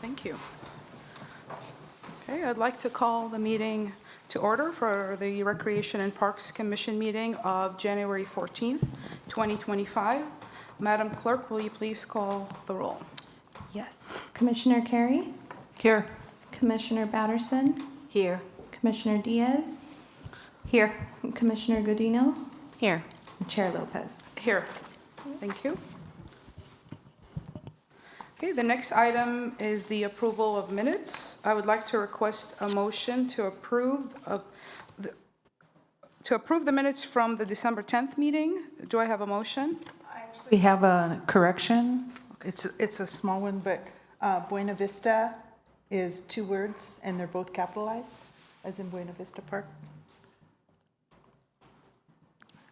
Thank you. Okay, I'd like to call the meeting to order for the Recreation and Parks Commission meeting of January 14th, 2025. Madam Clerk, will you please call the roll? Yes. Commissioner Carey? Here. Commissioner Batterson? Here. Commissioner Diaz? Here. Commissioner Godino? Here. And Chair Lopez. Here. Thank you. Okay, the next item is the approval of minutes. I would like to request a motion to approve the minutes from the December 10th meeting. Do I have a motion? We have a correction. It's a small one, but Buena Vista is 2 words, and they're both capitalized, as in Buena Vista Park.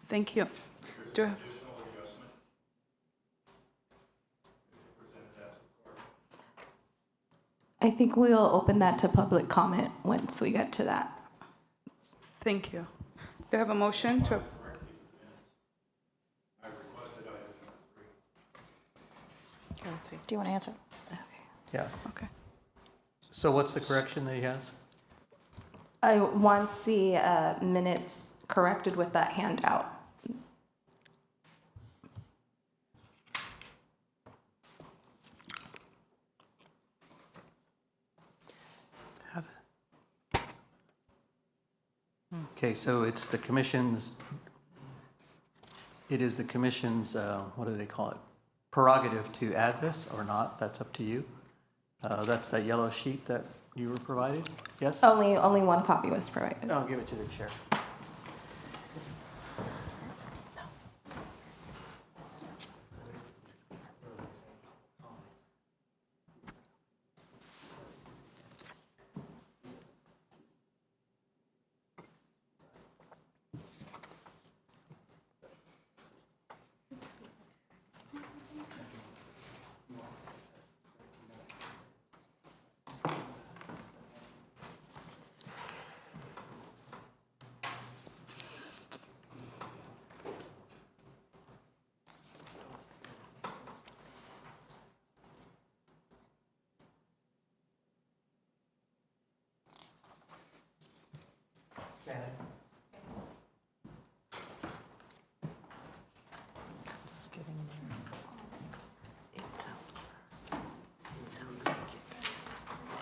Thank you. Do- I think we'll open that to public comment once we get to that. Thank you. Do I have a motion to? Do you want to answer? Yeah. Okay. So what's the correction that he has? I want the minutes corrected with that handout. Okay, so it's the commission's, it is the commission's, what do they call it? Prerogative to add this or not, that's up to you. That's that yellow sheet that you were provided, yes? Only one copy was provided. I'll give it to the chair. It sounds like it's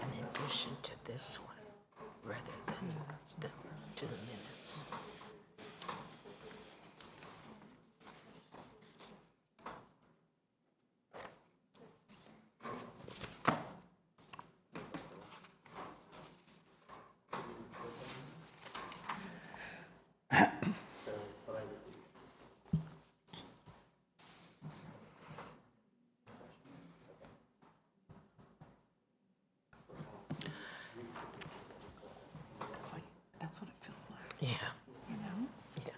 an addition to this one rather than to the minutes. That's what it feels like, Yeah, you know? yeah.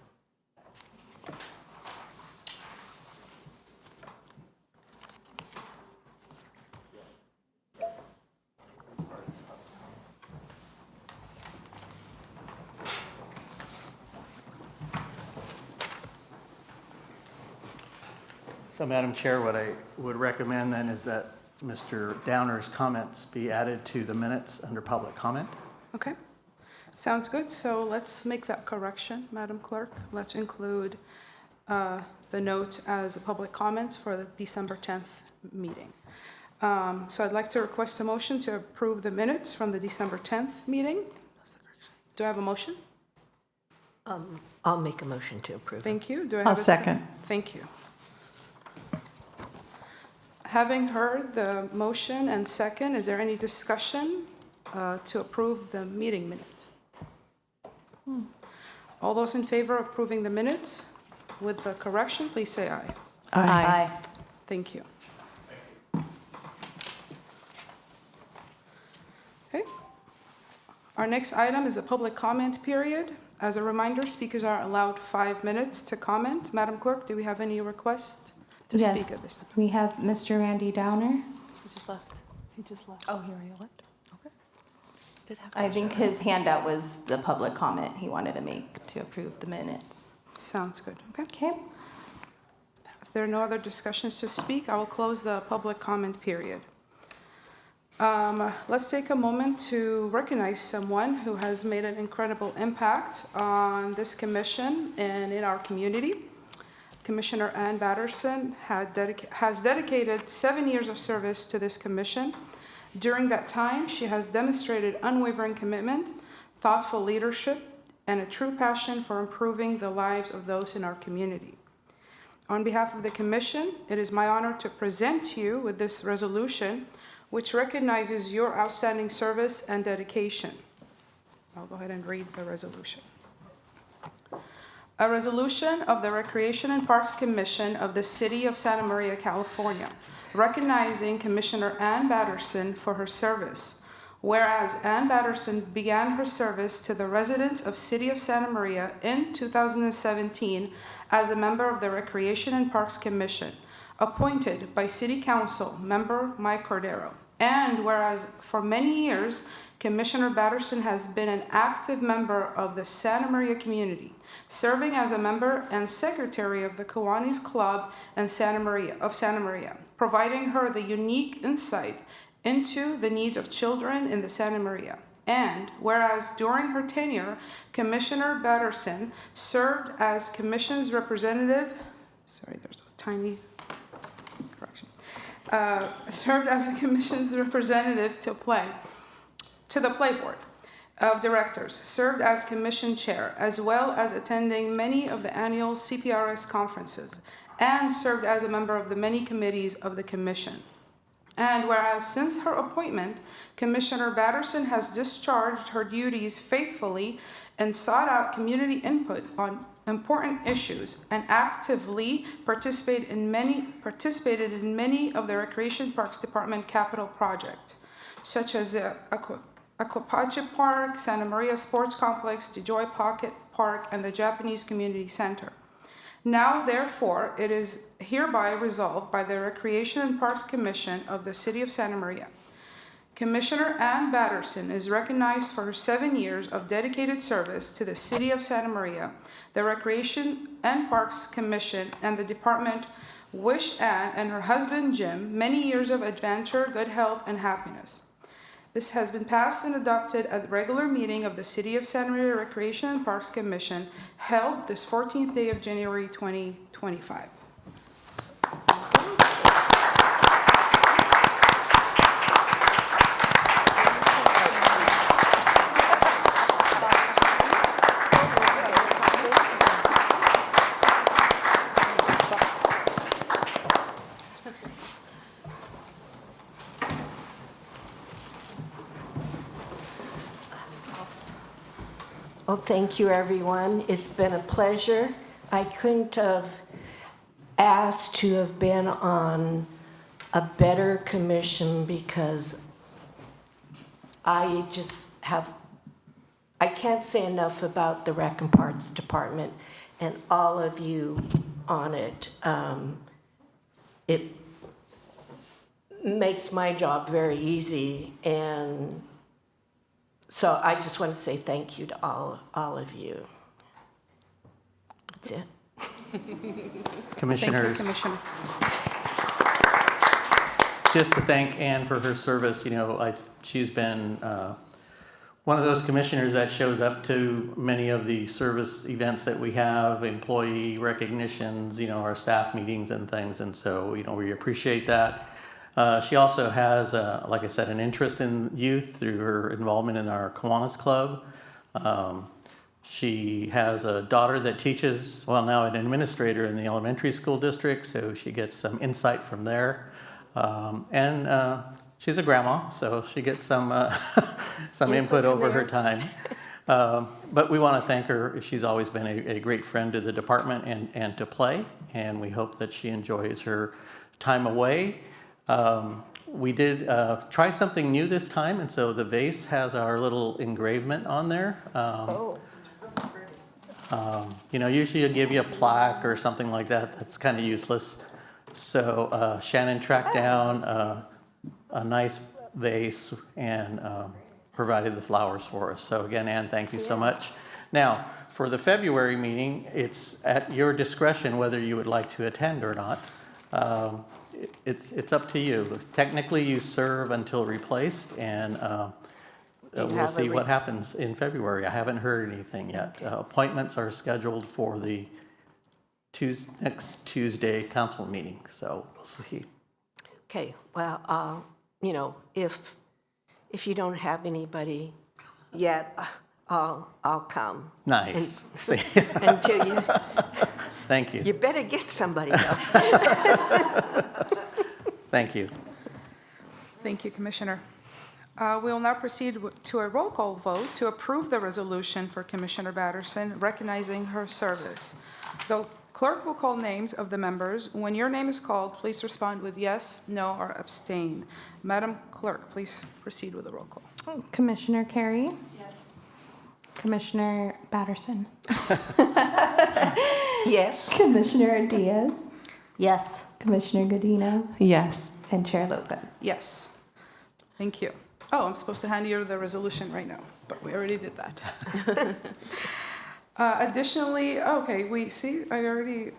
So Madam Chair, what I would recommend then is that Mr. Downer's comments be added to the minutes under public comment. Okay. Sounds good. So let's make that correction, Madam Clerk. Let's include the note as a public comment for the December 10th meeting. So I'd like to request a motion to approve the minutes from the December 10th meeting. Do I have a motion? I'll make a motion to approve. Thank you. Do I have I'll a second. Thank you. Having heard the motion and second, is there any discussion to approve the meeting minutes? All those in favor of approving the minutes with the correction, please say aye. Aye. Thank you. Okay. Our next item is a public comment period. As a reminder, speakers are allowed 5 minutes to comment. Madam Clerk, do we have any requests to speak at this? Yes, we have Mr. Randy Downer. He just left. He just left. Oh, he already left? Okay. Did have I think his handout was the public comment he wanted to make to approve the minutes. Sounds good. Okay. Okay. If there are no other discussions to speak, I will close the public comment period. Let's take a moment to recognize someone who has made an incredible impact on this commission and in our community. Commissioner Ann Batterson has dedicated 7 years of service to this commission. During that time, she has demonstrated unwavering commitment, thoughtful leadership, and a true passion for improving the lives of those in our community. On behalf of the commission, it is my honor to present you with this resolution, which recognizes your outstanding service and dedication. I'll go ahead and read the resolution. A resolution of the Recreation and Parks Commission of the City of Santa Maria, California, recognizing Commissioner Ann Batterson for her service. Whereas Ann Batterson began her service to the residents of City of Santa Maria in 2017 as a member of the Recreation and Parks Commission, appointed by City Council member Mike Cordero. And whereas for many years, Commissioner Batterson has been an active member of the Santa Maria community, serving as a member and secretary of the Kiwanis Club and Santa Maria, providing her the unique insight into the needs of children in the Santa Maria. And whereas during her tenure, Commissioner Batterson served as Commission's representative, there's a tiny correction, served as a Commission's representative to the Play Board of Directors, served as Commission Chair, as well as attending many of the annual CPRS conferences, and served as a member of the many committees of the Commission. And whereas since her appointment, Commissioner Batterson has discharged her duties faithfully and sought out community input on important issues and actively participated in many of the Recreation Parks Department capital projects, such as the Aquapache Park, Santa Maria Sports Complex, DeJoy Pocket Park, and the Japanese Community Center. Now, therefore, it is hereby resolved by the Recreation and Parks Commission of the City of Santa Maria. Commissioner Ann Batterson is recognized for her 7 years of dedicated service to the City of Santa Maria. The Recreation and Parks Commission and the department wish Ann and her husband Jim many years of adventure, good health, and happiness. This has been passed and adopted at the regular meeting of the City of Santa Maria Recreation and Parks Commission held this 14th day of January 2025. Well, thank you, everyone. It's been a pleasure. I couldn't have asked to have been on a better commission because I can't say enough about the Rec and Parks Department and all of you on it. It makes my job very easy, and so I just want to say thank you to all of you. That's it. Commissioners, Thank you, Commissioner. just to thank Ann for her service. She's been one of those commissioners that shows up to many of the service events that we have, employee recognitions, our staff meetings and things, and so we appreciate that. She also has, like I said, an interest in youth through her involvement in our Kiwanis Club. She has a daughter that teaches, now an administrator in the elementary school district, so she gets some insight from there. And she's a grandma, so she gets some input over her time. But we want to thank her. She's always been a great friend to the department and to Play, and we hope that she enjoys her time away. We did try something new this time, and so the vase has our little engravement on there. Usually you'll give you a plaque or something like that. That's kind of useless. So Shannon tracked down a nice vase and provided the flowers for us. So again, Ann, thank you so much. Now, for the February meeting, it's at your discretion whether you would like to attend or not. it's up to you. Technically, you serve until replaced, and we'll have see a what happens in February. I haven't heard anything yet. Appointments are scheduled for the next Tuesday council meeting, so we'll see. Okay, well, you know, if you don't have anybody yet, I'll come. Nice. See, Until you, thank you. you better get somebody though. Thank you. Thank you, Commissioner. We will now proceed to a roll call vote to approve the resolution for Commissioner Batterson recognizing her service. The clerk will call names of the members. When your name is called, please respond with yes, no, or abstain. Madam Clerk, please proceed with the roll call. Commissioner Carey? Yes. Commissioner Batterson? Yes. Commissioner Diaz? Yes. Commissioner Godino? Yes. And Chair Lopez? Yes. Thank you. Oh, I'm supposed to hand you the resolution right now, but we already did that. Additionally, okay, I already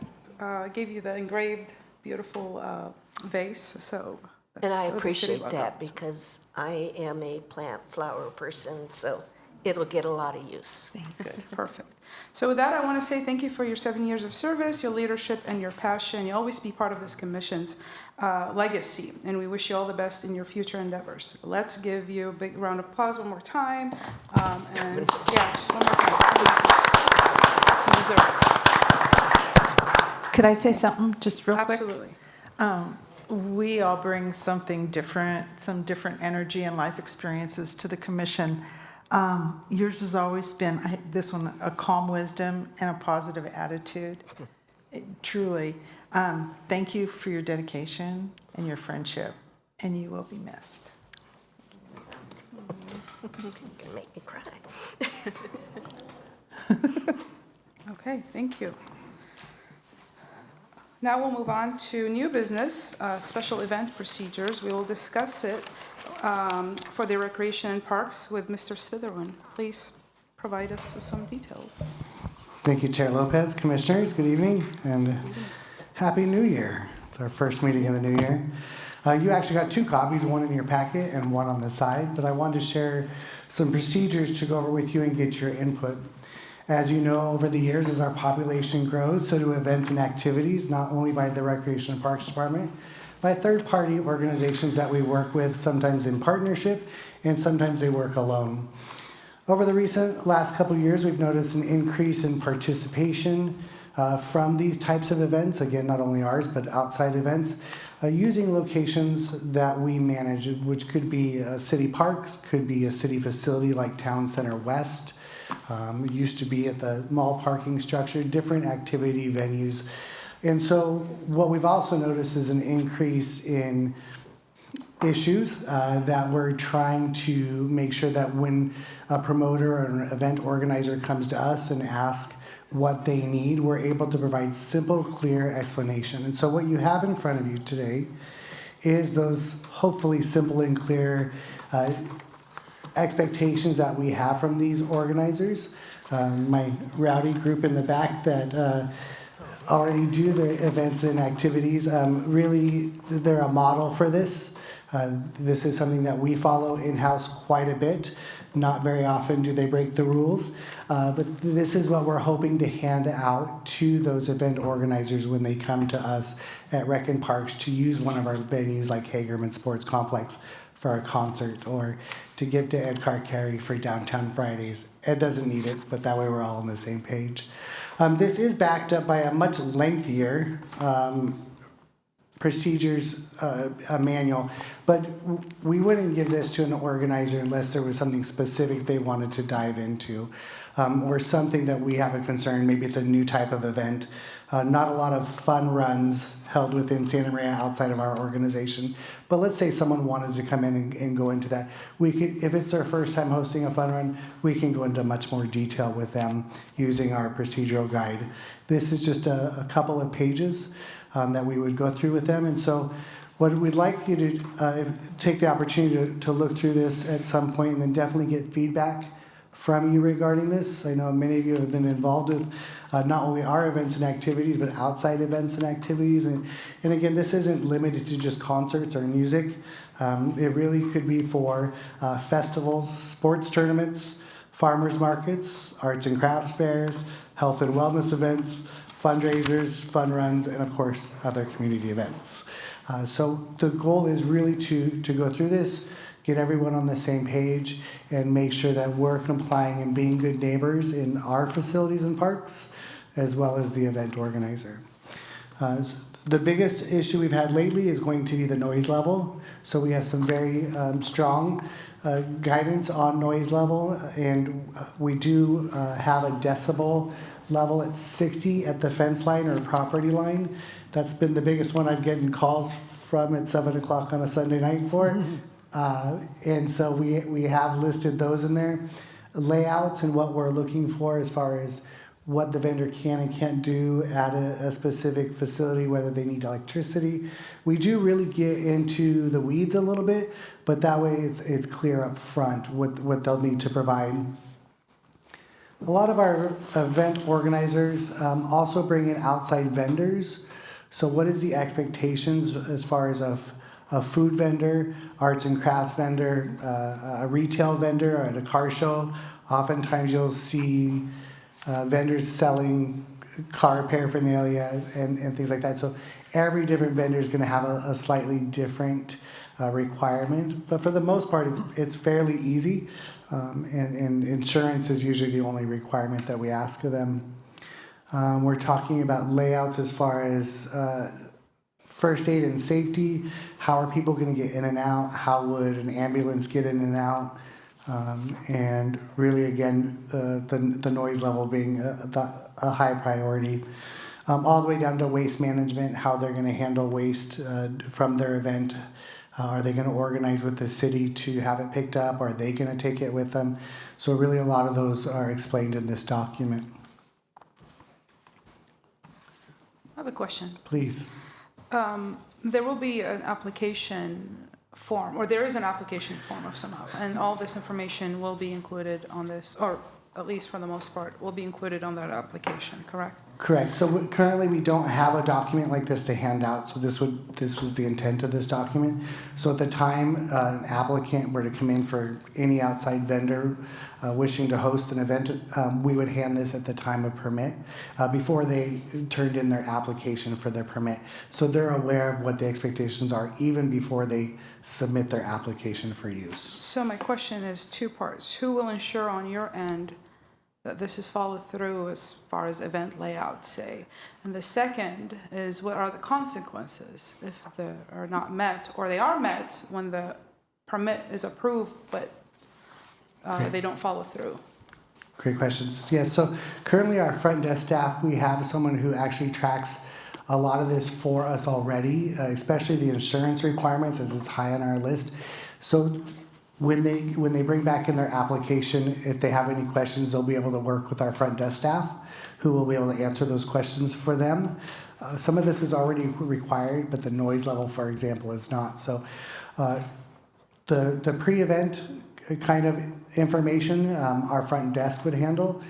gave you the engraved, beautiful vase, so. And that's I of the city appreciate logo. that because I am a plant flower person, so it'll get a lot of use. Good, perfect. So with that, I want to say thank you for your 7 years of service, your leadership, and your passion. You'll always be part of this commission's legacy, and we wish you all the best in your future endeavors. Let's give you a big round of applause one more time. And yeah, just one more time. You deserve it. Could I say something just real quick? Absolutely. We all bring something different, some different energy and life experiences to the commission. Yours has always been, this one, a calm wisdom and a positive attitude. Truly. Thank you for your dedication and your friendship, and you will be missed. You can make me cry. Okay, thank you. Now we'll move on to new business, special event procedures. We will discuss it for the Recreation and Parks with Mr. Spitherwin. Please provide us with some details. Thank you, Chair Lopez. Commissioners, good evening and Happy New Year. It's our first meeting of the new year. You actually got 2 copies, one in your packet and one on the side, but I wanted to share some procedures to go over with you and get your input. As you know, over the years, as our population grows, so do events and activities, not only by the Recreation and Parks Department, by third-party organizations that we work with, sometimes in partnership, and sometimes they work alone. Over the last couple of years, we've noticed an increase in participation from these types of events, again, not only ours, but outside events, using locations that we manage, which could be city parks, could be a city facility like Town Center West. It used to be at the mall parking structure, different activity venues. And so what we've also noticed is an increase in issues that we're trying to make sure that when a promoter or an event organizer comes to us and asks what they need, we're able to provide simple, clear explanation. And so what you have in front of you today is those hopefully simple and clear expectations that we have from these organizers. My rowdy group in the back that already do their events and activities, really they're a model for this. This is something that we follow in-house quite a bit. Not very often do they break the rules, but this is what we're hoping to hand out to those event organizers when they come to us at Rec and Parks to use one of our venues like Hagerman Sports Complex for a concert, or to give to Ed Carcari for Downtown Fridays. Ed doesn't need it, but that way we're all on the same page. This is backed up by a much lengthier procedures manual, but we wouldn't give this to an organizer unless there was something specific they wanted to dive into, or something that we have a concern. Maybe it's a new type of event. Not a lot of fun runs held within Santa Maria outside of our organization, but let's say someone wanted to come in and go into that. We could, if it's their first time hosting a fun run, we can go into much more detail with them using our procedural guide. This is just a couple of pages that we would go through with them. And so what we'd like you to take the opportunity to look through this at some point and then definitely get feedback from you regarding this. I know many of you have been involved with not only our events and activities, but outside events and activities. And again, this isn't limited to just concerts or music. It really could be for festivals, sports tournaments, farmers markets, arts and crafts fairs, health and wellness events, fundraisers, fun runs, and of course, other community events. So the goal is really to go through this, get everyone on the same page, and make sure that we're complying and being good neighbors in our facilities and parks, as well as the event organizer. The biggest issue we've had lately is going to be the noise level. So we have some very strong guidance on noise level, and we do have a decibel level at 60 at the fence line or property line. That's been the biggest one I've gotten calls from at 7 o'clock on a Sunday night for. And so we have listed those in there. Layouts and what we're looking for as far as what the vendor can and can't do at a specific facility, whether they need electricity. We do really get into the weeds a little bit, but that way it's clear up front what they'll need to provide. A lot of our event organizers also bring in outside vendors. So what is the expectations as far as a food vendor, arts and crafts vendor, a retail vendor at a car show? Oftentimes you'll see vendors selling car paraphernalia and things like that. So every different vendor is going to have a slightly different requirement. But for the most part, it's fairly easy. And insurance is usually the only requirement that we ask of them. We're talking about layouts as far as first aid and safety. How are people going to get in and out? How would an ambulance get in and out? And really, again, the noise level being a high priority. All the way down to waste management, how they're going to handle waste from their event. Are they going to organize with the city to have it picked up? Are they going to take it with them? So really a lot of those are explained in this document. I have a question. Please. There will be an application form, or there is an application form of somehow, and all this information will be included on this, or at least for the most part, will be included on that application, correct? Correct. So currently we don't have a document like this to hand out. So this was the intent of this document. So at the time an applicant were to come in for any outside vendor wishing to host an event, we would hand this at the time of permit before they turned in their application for their permit. So they're aware of what the expectations are even before they submit their application for use. So my question is two parts. Who will ensure on your end that this is followed through as far as event layout, say? And the second is, what are the consequences if they are not met, or they are met when the permit is approved, but they don't follow through? Great questions. Yeah, so currently our front desk staff, we have someone who actually tracks a lot of this for us already, especially the insurance requirements, as it's high on our list. So when they bring back in their application, if they have any questions, they'll be able to work with our front desk staff, who will be able to answer those questions for them. Some of this is already required, but the noise level, for example, is not. So the pre-event kind of information, our front desk would handle.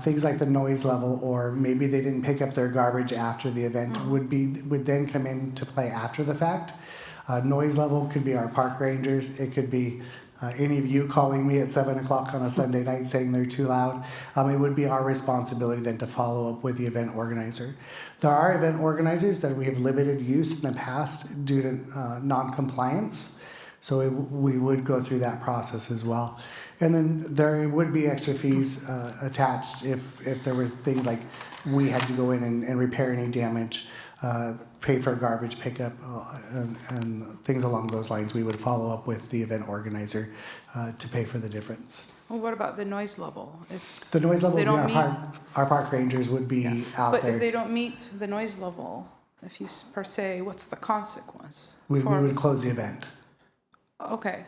Things like the noise level, or maybe they didn't pick up their garbage after the event, would then come into play after the fact. Noise level could be our park rangers. It could be any of you calling me at 7 o'clock on a Sunday night saying they're too loud. It would be our responsibility then to follow up with the event organizer. There are event organizers that we have limited use in the past due to non-compliance. So we would go through that process as well. And then there would be extra fees attached if there were things like we had to go in and repair any damage, pay for garbage pickup, and things along those lines. We would follow up with the event organizer to pay for the difference. Well, what about the noise level? If The noise level they would be don't our park rangers would be out But there. if they don't meet the noise level, if you per se, what's the consequence? We for- would close the event. Okay.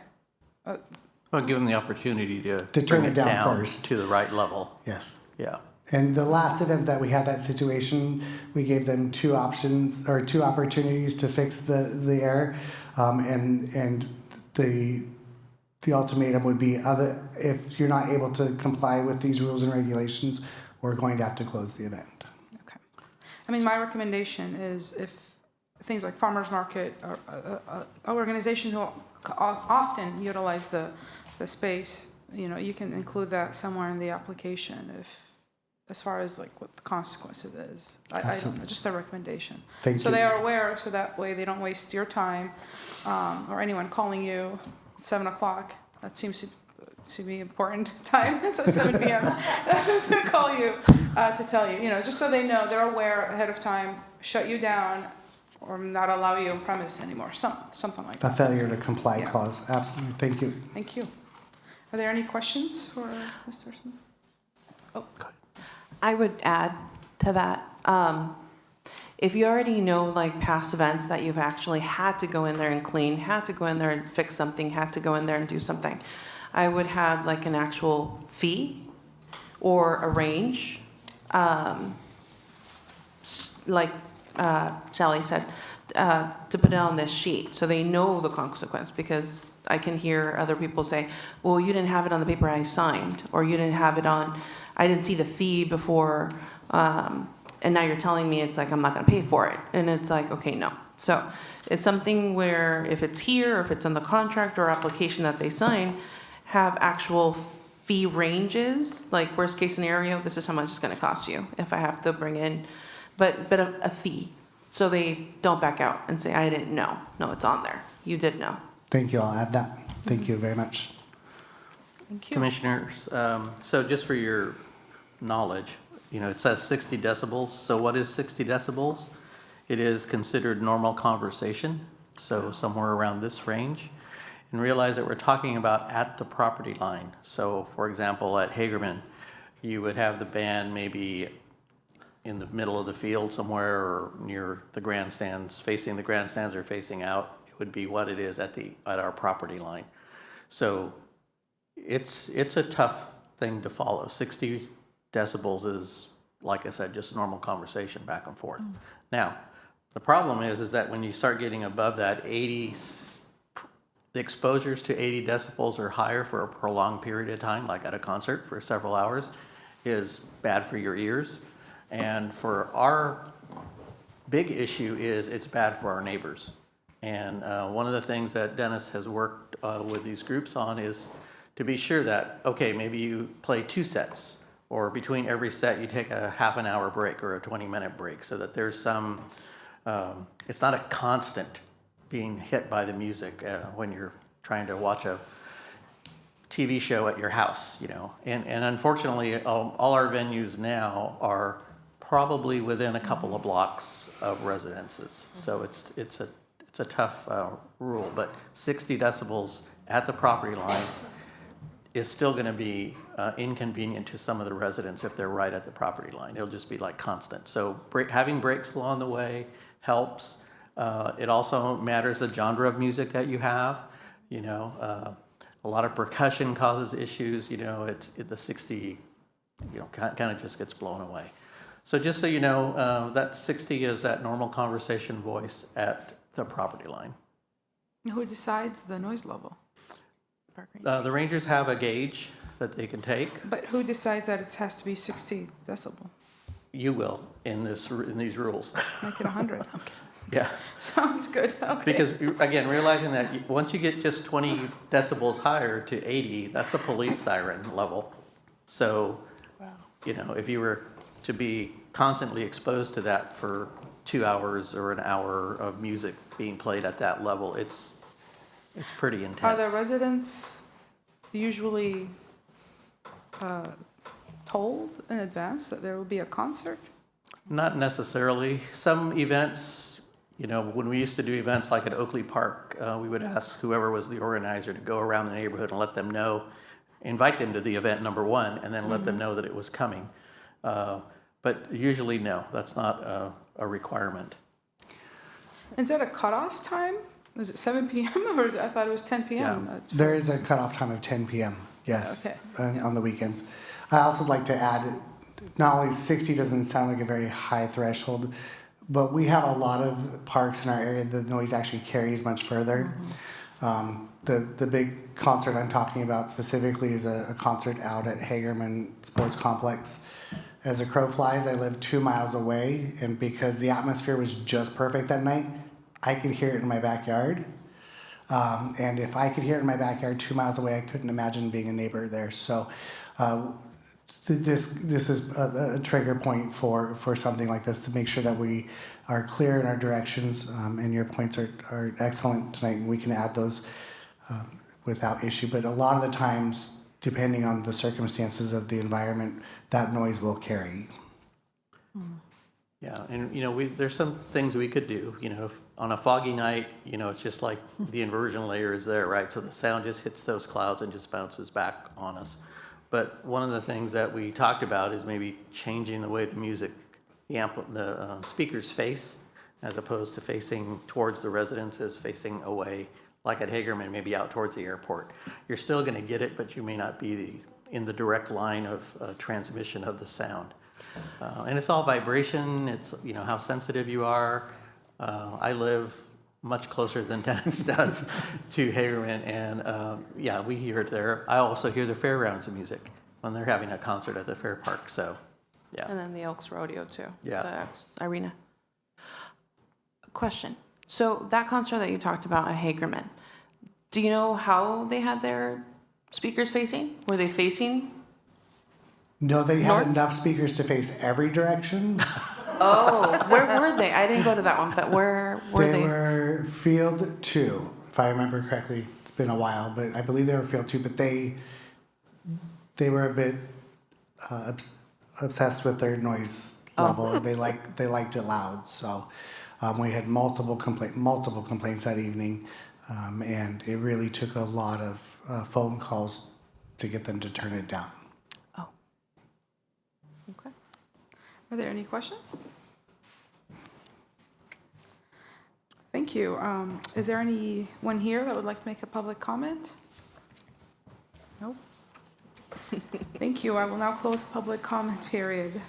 Well, give them the opportunity to turn bring it down first. to the right level. Yes. Yeah. And the last event that we had that situation, we gave them two opportunities to fix the error, and the the ultimatum would be if you're not able to comply with these rules and regulations, we're going to have to close the event. Okay. I mean, my recommendation is if things like farmers market or organizations who often utilize the space, you can include that somewhere in the application as far as like what the consequences is. I don't, just a recommendation. Thank So you. they are aware, so that way they don't waste your time or anyone calling you at 7 o'clock. That seems to be important time. It's at 7 p.m. It's going to call you to tell you, just so they know, they're aware ahead of time, shut you down or not allow you on premise anymore, something like A that. failure to comply Yeah. clause. Absolutely. Thank you. Thank you. Are there any questions for Mr. Smith? Oh, I would add to that, if you already know like past events that you've actually had to go in there and clean, had to go in there and fix something, had to go in there and do something, I would have like an actual fee or a range, like Sally said, to put it on this sheet so they know the consequence, because I can hear other people say, well, you didn't have it on the paper I signed, or you didn't have it on, I didn't see the fee before, and now you're telling me it's like I'm not going to pay for it. And it's like, okay, no. So it's something where if it's here, or if it's in the contract or application that they sign, have actual fee ranges, like worst case scenario, this is how much it's going to cost you if I have to bring in, but a fee. So they don't back out and say, I didn't know. No, it's on there. You did know. Thank you. I'll add that. Thank you very much. thank you. Commissioners, so just for your knowledge, it says 60 decibels. So what is 60 decibels? It is considered normal conversation, so somewhere around this range. And realize that we're talking about at the property line. So for example, at Hagerman, you would have the band maybe in the middle of the field somewhere or near the grandstands, facing the grandstands or facing out. It would be what it is at our property line. So it's a tough thing to follow. 60 decibels is, like I said, just normal conversation back and forth. Now, the problem is that when you start getting above that, the exposures to 80 decibels or higher for a prolonged period of time, like at a concert for several hours, is bad for your ears. And for our big issue is it's bad for our neighbors. And one of the things that Dennis has worked with these groups on is to be sure that, okay, maybe you play 2 sets, or between every set you take a half an hour break or a 20-minute break, so that there's some, it's not a constant being hit by the music when you're trying to watch a TV show at your house, And unfortunately, all our venues now are probably within a couple of blocks of residences. So it's a tough rule, but 60 decibels at the property line is still going to be inconvenient to some of the residents if they're right at the property line. It'll just be like constant. So having breaks along the way helps. It also matters the genre of music that you have. A lot of percussion causes issues. The 60, kind of just gets blown away. So just so you know, that 60 is that normal conversation voice at the property line. Who decides the noise level? The rangers have a gauge that they can take. But who decides that it has to be 60 decibel? You will in these rules. Make it 100. Okay. Yeah. Sounds good. Okay. Because again, realizing that once you get just 20 decibels higher to 80, that's a police siren level. So, if you were to be constantly exposed to that for 2 hours or an hour of music being played at that level, it's pretty intense. Are the residents usually told in advance that there will be a concert? Not necessarily. Some events, when we used to do events like at Oakley Park, we would ask whoever was the organizer to go around the neighborhood and let them know, invite them to the event number 1, and then let them know that it was coming. But usually, no, that's not a requirement. Is that a cutoff time? Is it 7 p.m. or I thought it was 10 p.m.? Yeah. There is a cutoff time of 10 p.m. Yes, Okay. on the weekends. I also like to add, not only 60 doesn't sound like a very high threshold, but we have a lot of parks in our area that the noise actually carries much further. the big concert I'm talking about specifically is a concert out at Hagerman Sports Complex. As a crow flies, I live 2 miles away, and because the atmosphere was just perfect that night, I could hear it in my backyard. And if I could hear it in my backyard 2 miles away, I couldn't imagine being a neighbor there. So this is a trigger point for something like this to make sure that we are clear in our directions, and your points are excellent tonight, and we can add those without issue. But a lot of the times, depending on the circumstances of the environment, that noise will carry. Yeah, and there's some things we could do. If on a foggy night, it's just like the inversion layer is there, right? So the sound just hits those clouds and just bounces back on us. But one of the things that we talked about is maybe changing the way the music, the speakers face, as opposed to facing towards the residences, facing away, like at Hagerman, maybe out towards the airport. You're still going to get it, but you may not be in the direct line of transmission of the sound. And it's all vibration. It's how sensitive you are. I live much closer than Dennis does to Hagerman, and yeah, we hear it there. I also hear the fairgrounds music when they're having a concert at the fair park. So, yeah. And then the Elks Rodeo too. Yeah. The Elks Arena. Question. So that concert that you talked about at Hagerman, do you know how they had their speakers facing? Were they facing? No, they had North? enough speakers to face every direction. Oh, where were they? I didn't go to that one, but where were they? They were field 2, if I remember correctly. It's been a while, but I believe they were field 2. But they were a bit obsessed with their noise level. They liked it loud. So we had multiple complaints that evening, and it really took a lot of phone calls to get them to turn it down. Oh. Okay. Are there any questions? Thank you. Is there anyone here that would like to make a public comment? Nope. Thank you. I will now close public comment period.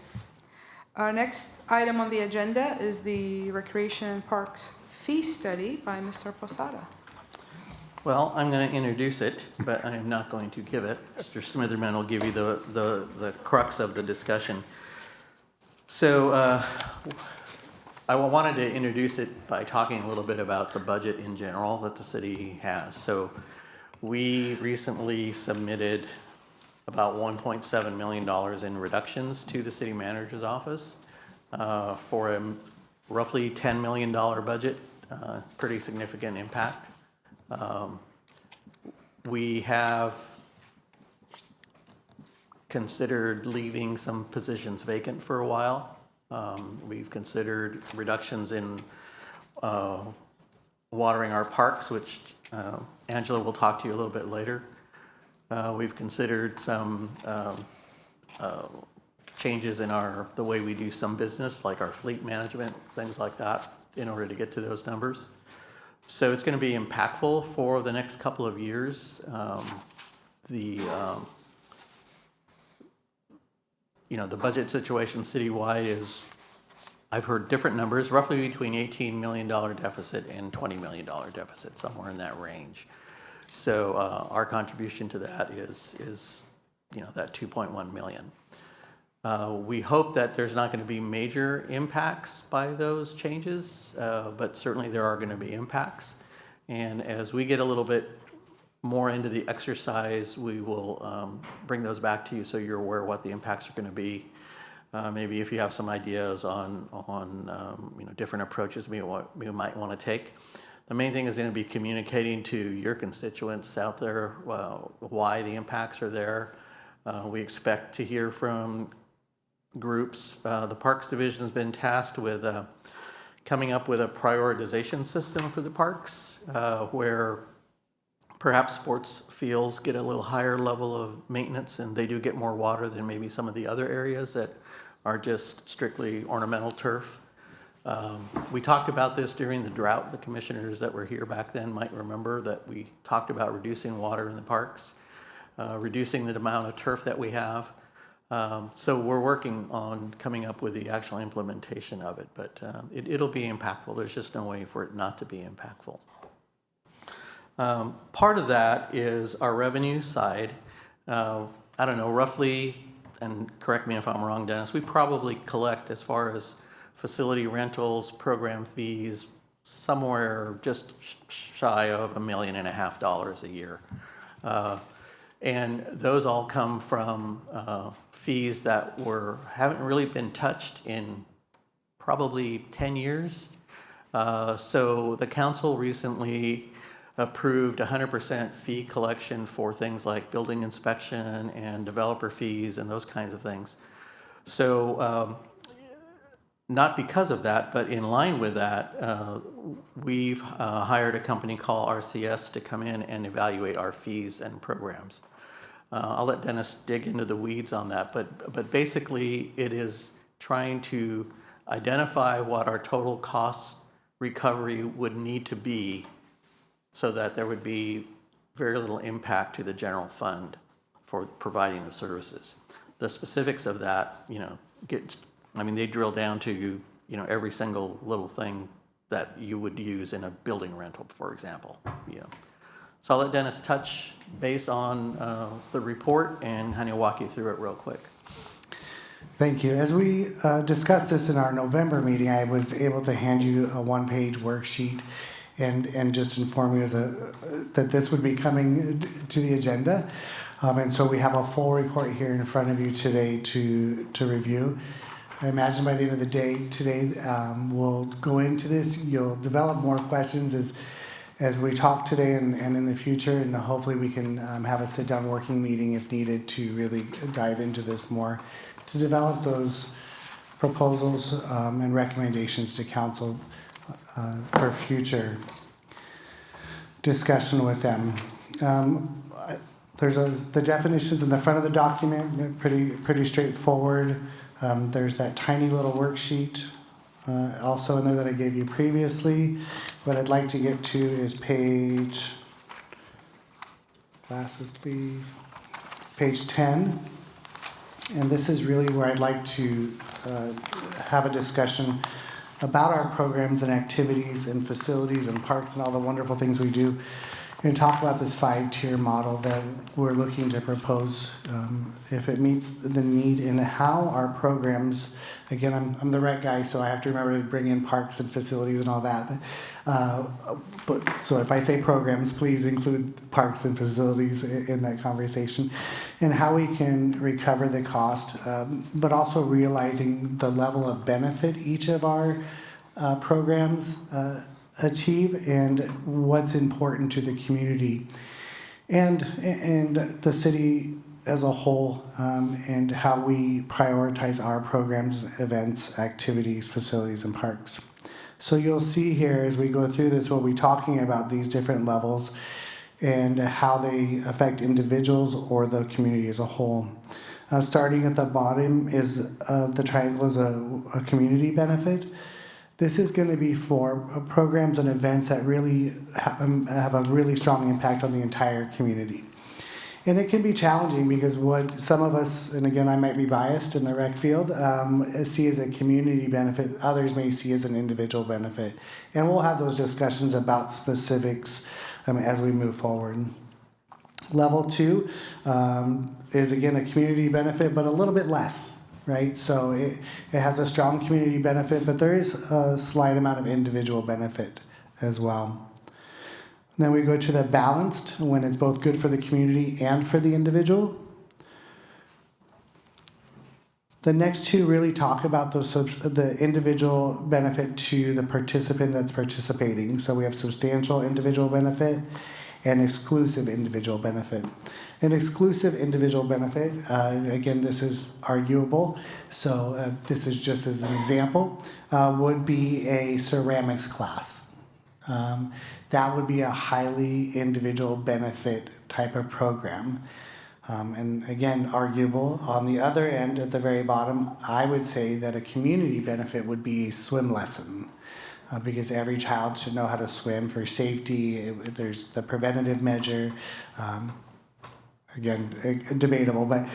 Our next item on the agenda is the Recreation and Parks fee study by Mr. Posada. Well, I'm going to introduce it, but I am not going to give it. Mr. Smitherman will give you the crux of the discussion. So I wanted to introduce it by talking a little bit about the budget in general that the city has. So we recently submitted about $1.7 million in reductions to the city manager's office for a roughly $10 million budget, pretty significant impact. We have considered leaving some positions vacant for a while. We've considered reductions in watering our parks, which Angela will talk to you a little bit later. We've considered some changes in the way we do some business, like our fleet management, things like that, in order to get to those numbers. So it's going to be impactful for the next couple of years. The budget situation citywide is, I've heard different numbers, roughly between $18 million deficit and $20 million deficit, somewhere in that range. So our contribution to that is that 2.1 million. We hope that there's not going to be major impacts by those changes, but certainly there are going to be impacts. And as we get a little bit more into the exercise, we will bring those back to you so you're aware what the impacts are going to be. Maybe if you have some ideas on different approaches we might want to take. The main thing is going to be communicating to your constituents out there why the impacts are there. We expect to hear from groups. The Parks Division has been tasked with coming up with a prioritization system for the parks, where perhaps sports fields get a little higher level of maintenance and they do get more water than maybe some of the other areas that are just strictly ornamental turf. We talked about this during the drought. The commissioners that were here back then might remember that we talked about reducing water in the parks, reducing the amount of turf that we have. So we're working on coming up with the actual implementation of it, but it'll be impactful. There's just no way for it not to be impactful. Part of that is our revenue side. I don't know, roughly, and correct me if I'm wrong, Dennis, we probably collect, as far as facility rentals, program fees, somewhere just shy of $1.5 million a year. And those all come from fees that haven't really been touched in probably 10 years. So the council recently approved 100% fee collection for things like building inspection and developer fees and those kinds of things. So not because of that, but in line with that, we've hired a company called RCS to come in and evaluate our fees and programs. I'll let Dennis dig into the weeds on that, but basically it is trying to identify what our total cost recovery would need to be so that there would be very little impact to the general fund for providing the services. The specifics of that, they drill down to, every single little thing that you would use in a building rental, for example. So I'll let Dennis touch base on the report and kind of walk you through it real quick. Thank you. As we discussed this in our November meeting, I was able to hand you a one-page worksheet and just inform you that this would be coming to the agenda. And so we have a full report here in front of you today to review. I imagine by the end of the day today, we'll go into this. You'll develop more questions as we talk today and in the future, and hopefully we can have a sit-down working meeting if needed to really dive into this more, to develop those proposals and recommendations to council for future discussion with them. There's the definitions in the front of the document, pretty straightforward. There's that tiny little worksheet also in there that I gave you previously. What I'd like to get to is page 10. And this is really where I'd like to have a discussion about our programs and activities and facilities and parks and all the wonderful things we do, and talk about this 5-tier model that we're looking to propose, if it meets the need, and how our programs, again, I'm the rec guy, so I have to remember to bring in parks and facilities and all that. But so if I say programs, please include parks and facilities in that conversation, and how we can recover the cost, but also realizing the level of benefit each of our programs achieve, and what's important to the community and the city as a whole, and how we prioritize our programs, events, activities, facilities, and parks. So you'll see here as we go through this, we'll be talking about these different levels and how they affect individuals or the community as a whole. Starting at the bottom is the triangle is a community benefit. This is going to be for programs and events that really have a really strong impact on the entire community. And it can be challenging because what some of us, and again, I might be biased in the rec field, see as a community benefit, others may see as an individual benefit. And we'll have those discussions about specifics as we move forward. Level 2 is, again, a community benefit, but a little bit less. Right, so it has a strong community benefit, but there is a slight amount of individual benefit as well. And then we go to the balanced, when it's both good for the community and for the individual. The next two really talk about the individual benefit to the participant that's participating. So we have substantial individual benefit and exclusive individual benefit. An exclusive individual benefit, again, this is arguable, so this is just as an example, would be a ceramics class. That would be a highly individual benefit type of program. And again, arguable. On the other end, at the very bottom, I would say that a community benefit would be a swim lesson. Because every child should know how to swim for safety. There's the preventative measure. Again, debatable, but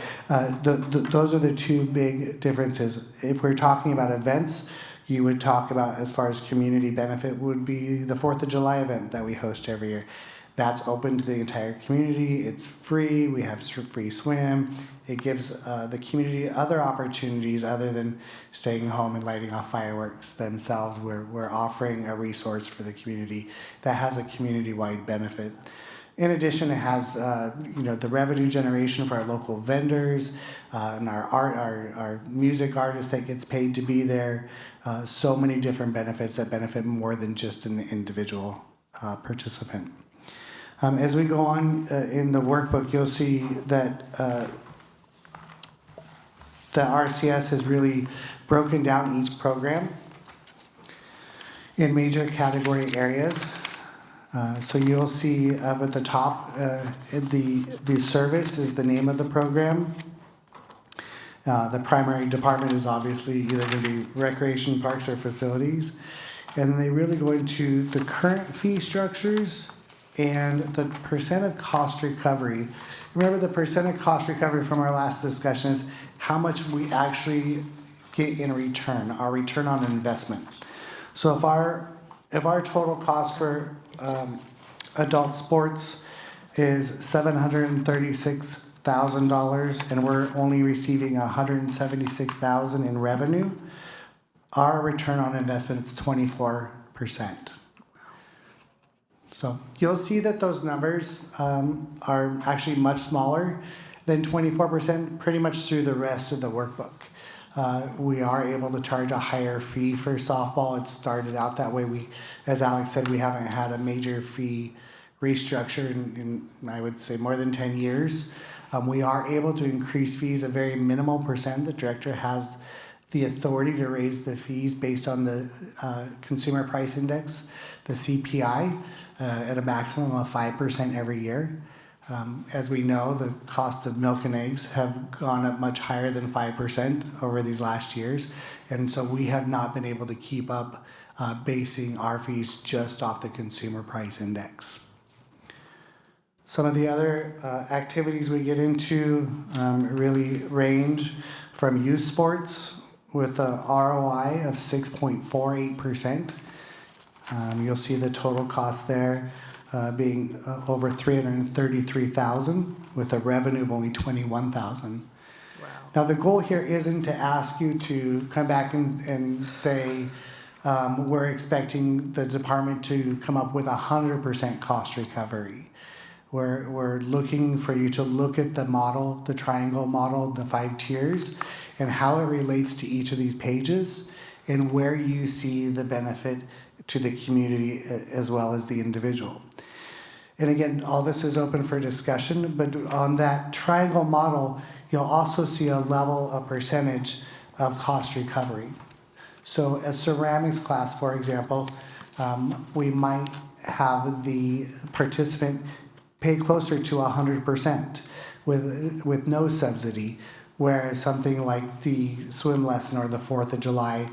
those are the two big differences. If we're talking about events, you would talk about, as far as community benefit, would be the 4th of July event that we host every year. That's open to the entire community. It's free. We have free swim. It gives the community other opportunities other than staying home and lighting off fireworks themselves. We're offering a resource for the community that has a community-wide benefit. In addition, it has the revenue generation for our local vendors and our music artists that gets paid to be there. So many different benefits that benefit more than just an individual participant. As we go on in the workbook, you'll see that the RCS has really broken down each program in major category areas. So you'll see up at the top, the service is the name of the program. The primary department is obviously either going to be recreation, parks, or facilities. And they really go into the current fee structures and the percent of cost recovery. Remember, the percent of cost recovery from our last discussion is how much we actually get in return, our return on investment. So if our total cost for adult sports is $736,000 and we're only receiving $176,000 in revenue, our return on investment is 24%. So you'll see that those numbers are actually much smaller than 24% pretty much through the rest of the workbook. We are able to charge a higher fee for softball. It started out that way. As Alex said, we haven't had a major fee restructure in I would say, more than 10 years. We are able to increase fees a very minimal percent. The director has the authority to raise the fees based on the Consumer Price Index, the CPI, at a maximum of 5% every year. As we know, the cost of milk and eggs have gone up much higher than 5% over these last years. And so we have not been able to keep up basing our fees just off the Consumer Price Index. Some of the other activities we get into really range from youth sports with a ROI of 6.48%. You'll see the total cost there being over $333,000 with a revenue of only $21,000. Wow. Now the goal here isn't to ask you to come back and say we're expecting the department to come up with 100% cost recovery. We're looking for you to look at the model, the triangle model, the 5 tiers, and how it relates to each of these pages and where you see the benefit to the community as well as the individual. And again, all this is open for discussion, but on that triangle model, you'll also see a level, a percentage of cost recovery. So a ceramics class, for example, we might have the participant pay closer to 100% with no subsidy, whereas something like the swim lesson or the 4th of July,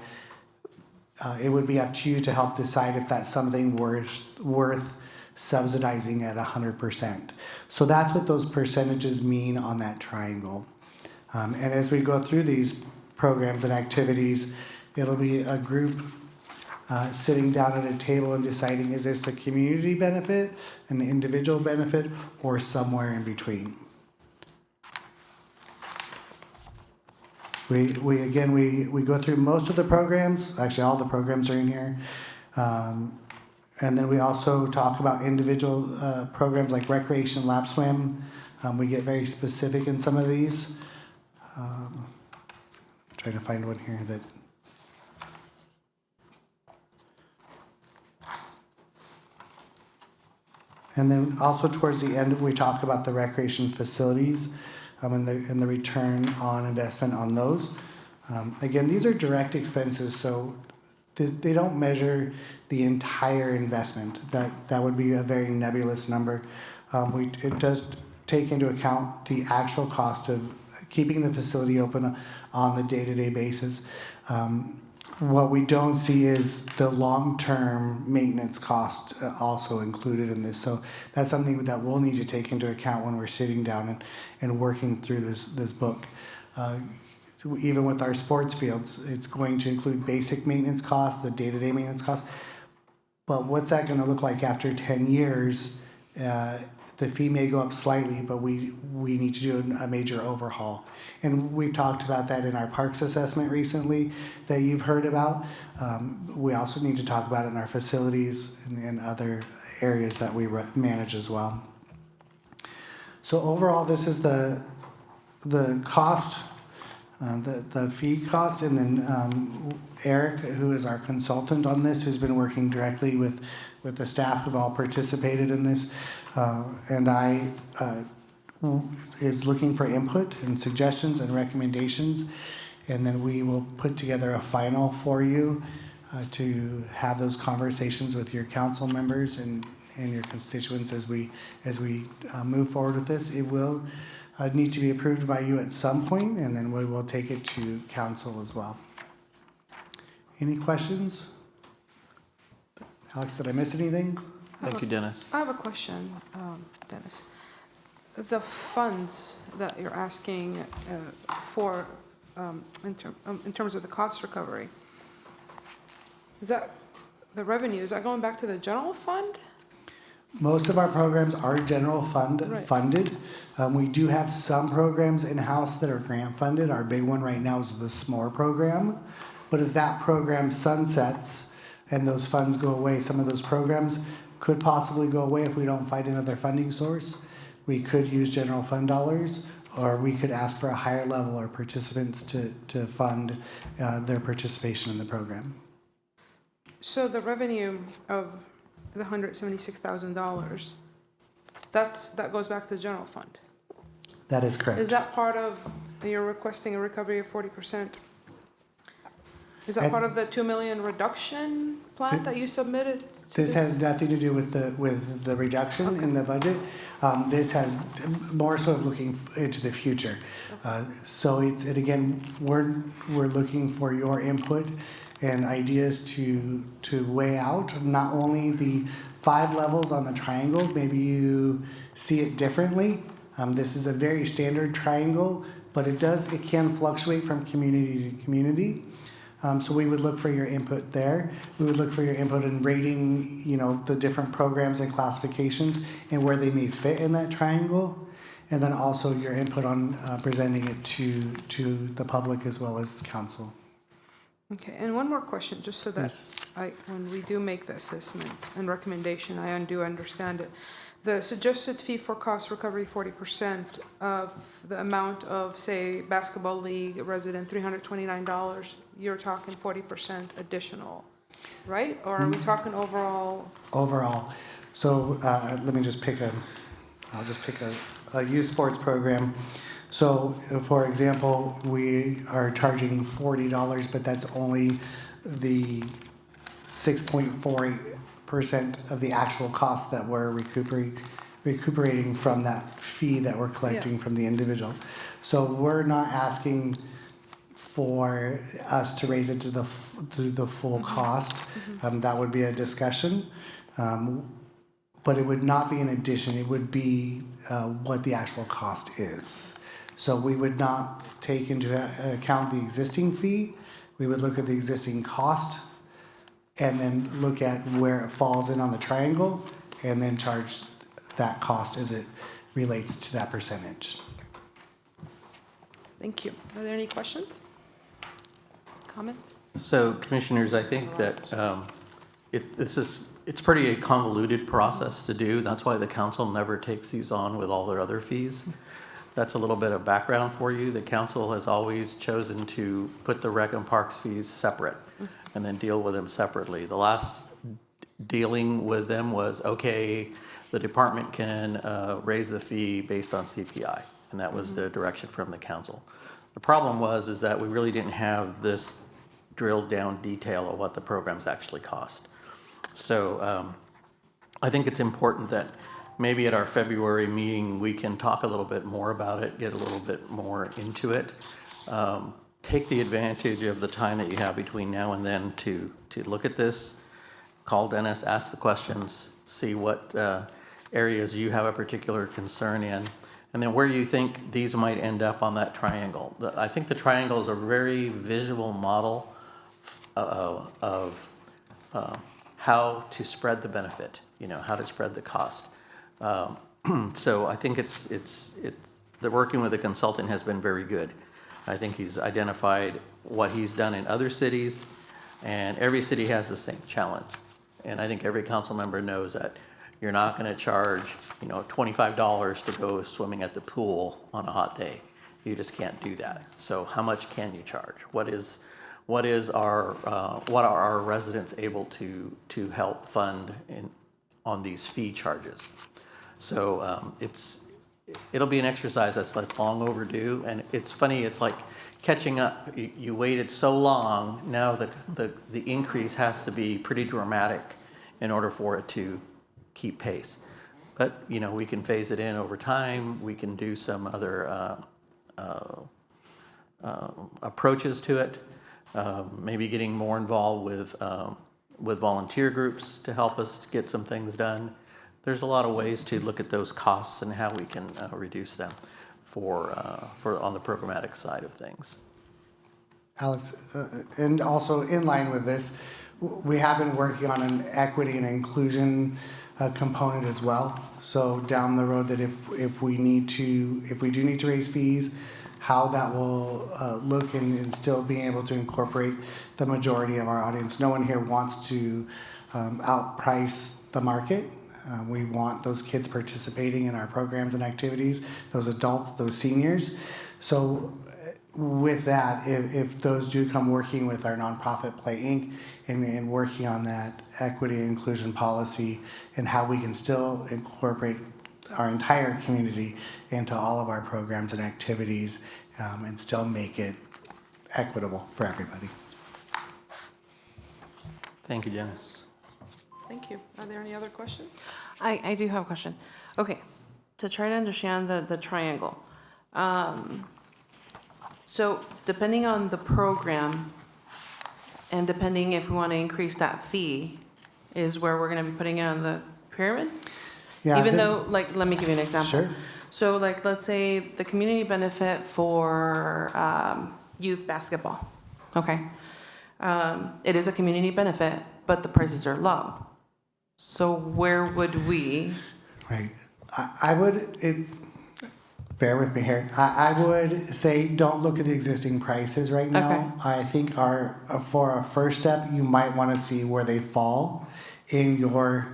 it would be up to you to help decide if that's something worth subsidizing at 100%. So that's what those percentages mean on that triangle. And as we go through these programs and activities, it'll be a group sitting down at a table and deciding, is this a community benefit, an individual benefit, or somewhere in between? We go through most of the programs, actually all the programs are in here. And then we also talk about individual programs like recreation lap swim. We get very specific in some of these. Trying to find one here that. And then also towards the end, we talk about the recreation facilities and the return on investment on those. Again, these are direct expenses, so they don't measure the entire investment. That would be a very nebulous number. It does take into account the actual cost of keeping the facility open on the day-to-day basis. What we don't see is the long-term maintenance cost also included in this. So that's something that we'll need to take into account when we're sitting down and working through this book. Even with our sports fields, it's going to include basic maintenance costs, the day-to-day maintenance costs. But what's that going to look like after 10 years the fee may go up slightly, but we need to do a major overhaul. And we've talked about that in our parks assessment recently that you've heard about. We also need to talk about it in our facilities and other areas that we manage as well. So overall, this is the cost, the fee cost, and then Eric, who is our consultant on this, who's been working directly with the staff who've all participated in this, and I is looking for input and suggestions and recommendations, and then we will put together a final for you to have those conversations with your council members and your constituents as we move forward with this. It will need to be approved by you at some point, and then we will take it to council as well. Any questions? Alex, did I miss anything? Thank you, Dennis. I have a question, Dennis. The funds that you're asking for in terms of the cost recovery, is that the revenue, is that going back to the general fund? Most of our programs are general fund Right. funded. We do have some programs in-house that are grant funded. Our big one right now is the SMORE program. But as that program sunsets and those funds go away, some of those programs could possibly go away if we don't find another funding source. We could use general fund dollars, or we could ask for a higher level or participants to fund their participation in the program. So the revenue of the $176,000, that goes back to the general fund. That is correct. Is that part of, you're requesting a recovery of 40%? Is that And- part of the 2 million reduction plan that you submitted? to This has nothing to do with the reduction in the budget. This has more sort of looking into the future. So and again, we're looking for your input and ideas to weigh out not only the 5 levels on the triangle, maybe you see it differently. This is a very standard triangle, but it can fluctuate from community to community. So we would look for your input there. We would look for your input in rating, the different programs and classifications and where they may fit in that triangle. And then also your input on presenting it to the public as well as council. Okay, and one more question, just so that Yes. when we do make the assessment and recommendation, I do understand it. The suggested fee for cost recovery, 40% of the amount of, say, basketball league resident, $329, you're talking 40% additional, right? Or are we talking overall? Overall. So let me just pick I'll just pick a youth sports program. So for example, we are charging $40, but that's only the 6.48% of the actual cost that we're recuperating from that fee that we're collecting from the individual. So we're not asking for us to raise it to the full cost. That would be a discussion. But it would not be an addition. It would be what the actual cost is. So we would not take into account the existing fee. We would look at the existing cost and then look at where it falls in on the triangle and then charge that cost as it relates to that percentage. Thank you. Are there any questions? Comments? So, commissioners, I think that it's pretty a convoluted process to do. That's why the council never takes these on with all their other fees. That's a little bit of background for you. The council has always chosen to put the rec and parks fees separate and then deal with them separately. The last dealing with them was, okay, the department can raise the fee based on CPI, and that was the direction from the council. The problem is that we really didn't have this drilled down detail of what the programs actually cost. So I think it's important that maybe at our February meeting, we can talk a little bit more about it, get a little bit more into it. Take the advantage of the time that you have between now and then to look at this, call Dennis, ask the questions, see what areas you have a particular concern in, and then where you think these might end up on that triangle. I think the triangle is a very visual model of how to spread the benefit, how to spread the cost. So I think the working with the consultant has been very good. I think he's identified what he's done in other cities, and every city has the same challenge. And I think every council member knows that you're not going to charge, $25 to go swimming at the pool on a hot day. You just can't do that. So how much can you charge? What are our residents able to help fund on these fee charges? So it'll be an exercise that's long overdue, and it's funny. It's like catching up. You waited so long. Now the increase has to be pretty dramatic in order for it to keep pace. But we can phase it in over time. We can do some other approaches to it. Maybe getting more involved with volunteer groups to help us get some things done. There's a lot of ways to look at those costs and how we can reduce them for on the programmatic side of things. Alex, and also in line with this, we have been working on an equity and inclusion component as well. So down the road, that if we do need to raise fees, how that will look and still being able to incorporate the majority of our audience. No one here wants to outprice the market. We want those kids participating in our programs and activities, those adults, those seniors. So with that, if those do come working with our nonprofit Play Inc. and working on that equity and inclusion policy and how we can still incorporate our entire community into all of our programs and activities and still make it equitable for everybody. Thank you, Dennis. Thank you. Are there any other questions? I do have a question. Okay, to try to understand the triangle. So depending on the program and depending if we want to increase that fee is where we're going to be putting it on the pyramid? Yeah, Even this- though, let me give you an example. Sure. So let's say the community benefit for youth basketball, okay? It is a community benefit, but the prices are low. So where would we? Right. Bear with me here. I would say don't look at the existing prices right now. Okay. I think for a first step, you might want to see where they fall in your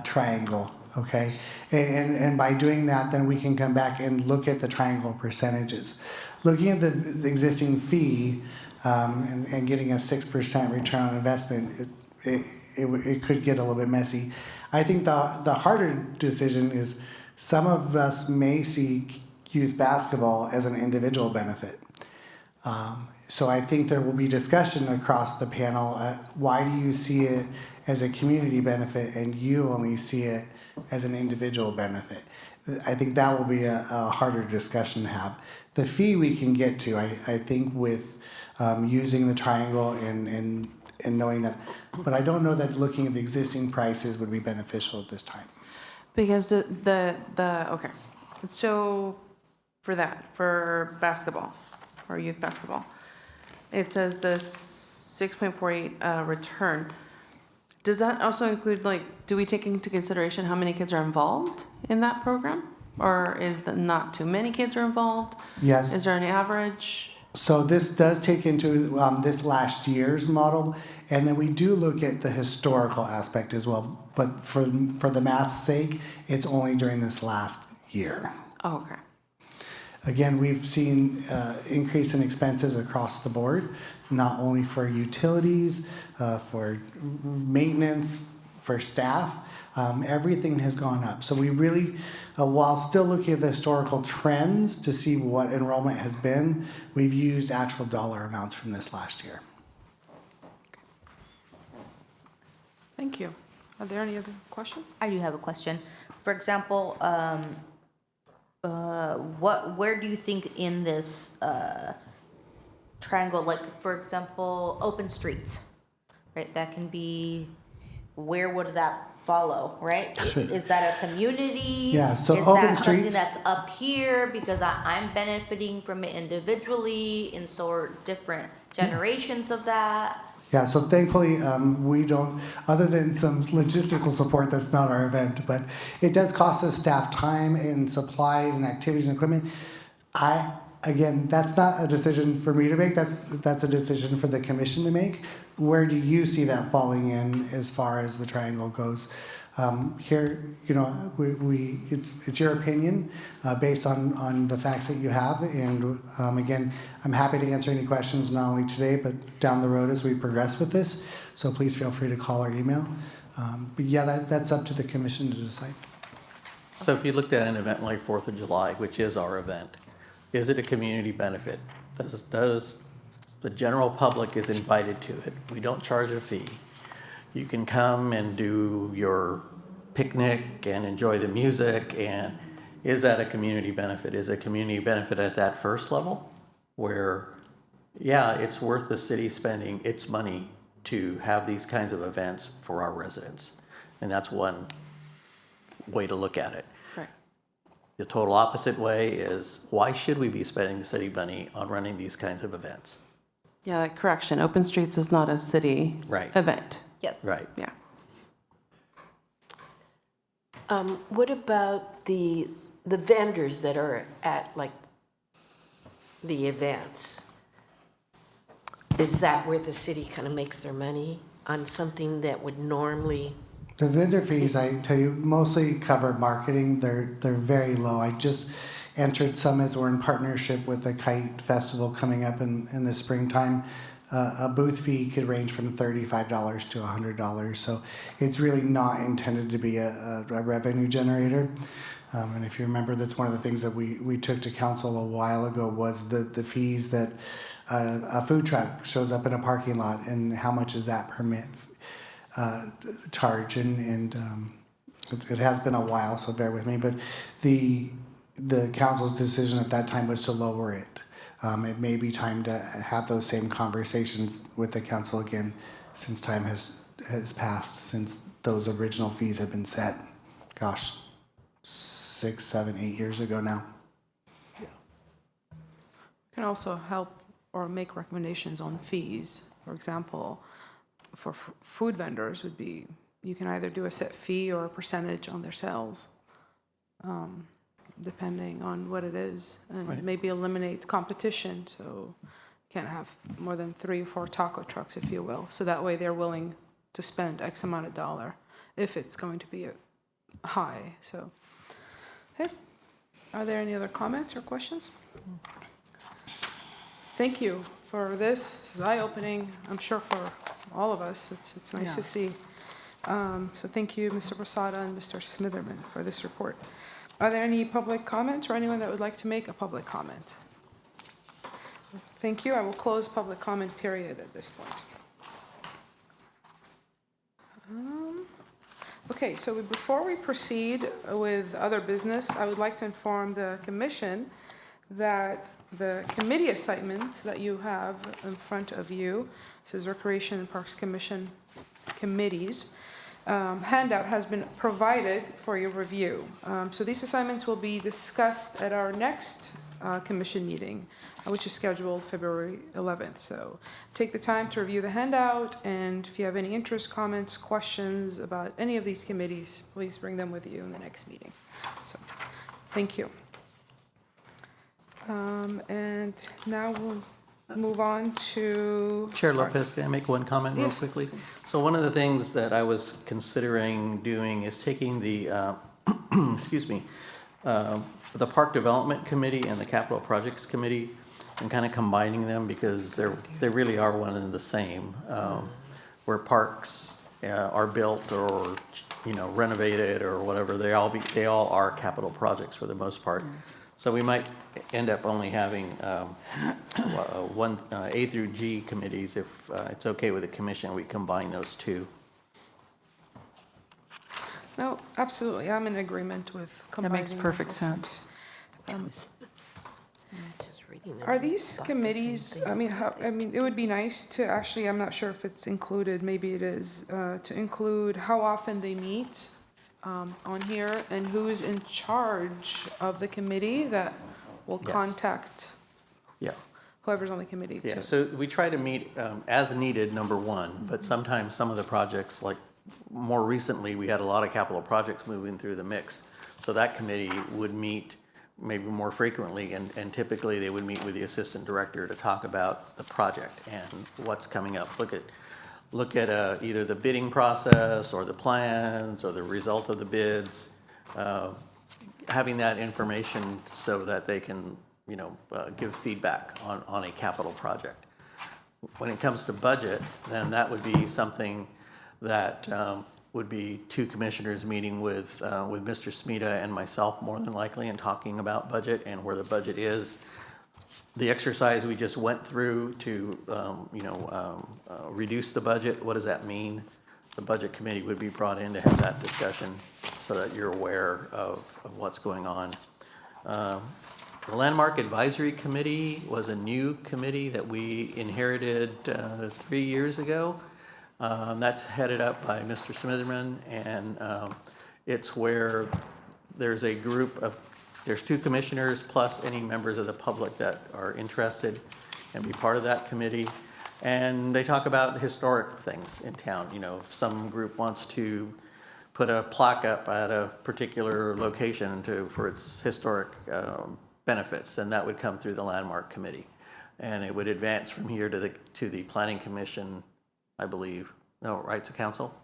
triangle, okay? And by doing that, then we can come back and look at the triangle percentages. Looking at the existing fee and getting a 6% return on investment, it could get a little bit messy. I think the harder decision is some of us may see youth basketball as an individual benefit. So I think there will be discussion across the panel. Why do you see it as a community benefit and you only see it as an individual benefit? I think that will be a harder discussion to have. The fee we can get to, I think, with using the triangle and knowing that, but I don't know that looking at the existing prices would be beneficial at this time. Because okay, so for basketball, or youth basketball, it says the 6.48 return. Does that also include, do we take into consideration how many kids are involved in that program? Or is not too many kids are involved? Yes. Is there an average? So this does take into this last year's model, and then we do look at the historical aspect as well. But for the math's sake, it's only during this last year. Oh, okay. Again, we've seen increase in expenses across the board, not only for utilities, for maintenance, for staff. Everything has gone up. So we really, while still looking at the historical trends to see what enrollment has been, we've used actual dollar amounts from this last year. Thank you. Are there any other questions? I do have a question. For example, where do you think in this triangle, for example, open streets, right? That can be, where would that follow, right? Sure. Is that a community? Yeah, so Is open that something streets- that's up here because I'm benefiting from it individually, and so are different generations of that? Yeah, so thankfully, we don't, other than some logistical support, that's not our event, but it does cost us staff time and supplies and activities and equipment. Again, that's not a decision for me to make, that's a decision for the commission to make. Where do you see that falling in as far as the triangle goes? Here, you know, it's your opinion based on the facts that you have. And again, I'm happy to answer any questions, not only today, but down the road as we progress with this. So please feel free to call or email. But yeah, that's up to the commission to decide. So if you looked at an event like 4th of July, which is our event, is it a community benefit? Does the general public is invited to it? We don't charge a fee. You can come and do your picnic and enjoy the music, and is that a community benefit? Is a community benefit at that first level where, yeah, it's worth the city spending its money to have these kinds of events for our residents? And that's one way to look at it. Right. The total opposite way is, why should we be spending the city money on running these kinds of events? Yeah, correction, Open Streets is not a city Right. event. Yes. Right. Yeah. What about the vendors that are at like the events? Is that where the city kind of makes their money on something that would normally? The vendor fees, I tell you, mostly cover marketing. They're very low. I just entered some as we're in partnership with the Kite Festival coming up in the springtime. A booth fee could range from $35 to $100. So it's really not intended to be a revenue generator. And if you remember, that's one of the things that we took to council a while ago was the fees that a food truck shows up in a parking lot and how much is that permit charge. And it has been a while, so bear with me. But the council's decision at that time was to lower it. It may be time to have those same conversations with the council again, since time has passed since those original fees have been set. Gosh, 6, 7, 8 years ago now. Can also help or make recommendations on fees. For example, for food vendors would be, you can either do a set fee or a percentage on their sales, depending on what it is, and Right. maybe eliminate competition, so you can't have more than 3 or 4 taco trucks, if you will. So that way they're willing to spend X amount of dollar if it's going to be high. So, okay. Are there any other comments or questions? Thank you for this. This is eye-opening, I'm sure, for all of us. It's nice to see. So thank you, Mr. Posada and Mr. Smitherman, for this report. Are there any public comments or anyone that would like to make a public comment? Thank you. I will close public comment period at this point. Okay, so before we proceed with other business, I would like to inform the commission that the committee assignment that you have in front of you, this is Recreation and Parks Commission committees, handout has been provided for your review. So these assignments will be discussed at our next commission meeting, which is scheduled February 11th. So take the time to review the handout, and if you have any interest, comments, questions about any of these committees, please bring them with you in the next meeting. So, thank you. And now we'll move on to... Chair Lopez, can I make one comment real Yes. quickly? So one of the things that I was considering doing is taking the, excuse me, the Park Development Committee and the Capital Projects Committee and kind of combining them because they really are one and the same. Where parks are built or, you know, renovated or whatever, they all are capital projects for the most part. So we might end up only having one A through G committees. If it's okay with the commission, we combine those two. No, absolutely. I'm in agreement with combining. makes perfect sense. Are these committees, I mean, it would be nice to actually, I'm not sure if it's included, maybe it is, to include how often they meet on here and who's in charge of the committee that will Yes. contact Yeah. whoever's on the committee Yeah, to. so we try to meet as needed, number one, but sometimes some of the projects, like more recently, we had a lot of capital projects moving through the mix. So that committee would meet maybe more frequently, and typically they would meet with the assistant director to talk about the project and what's coming up. Look at either the bidding process or the plans or the result of the bids. Having that information so that they can, give feedback on a capital project. When it comes to budget, then that would be something that would be two commissioners meeting with Mr. Smita and myself more than likely and talking about budget and where the budget is. The exercise we just went through to, reduce the budget, what does that mean? The budget committee would be brought in to have that discussion so that you're aware of what's going on. The Landmark Advisory Committee was a new committee that we inherited 3 years ago. That's headed up by Mr. Smitherman, and it's where there's a group of, there's two commissioners plus any members of the public that are interested and be part of that committee. And they talk about historic things in town. If some group wants to put a plaque up at a particular location for its historic benefits, then that would come through the Landmark Committee. And it would advance from here to the Planning Commission, I believe. No, right, to council?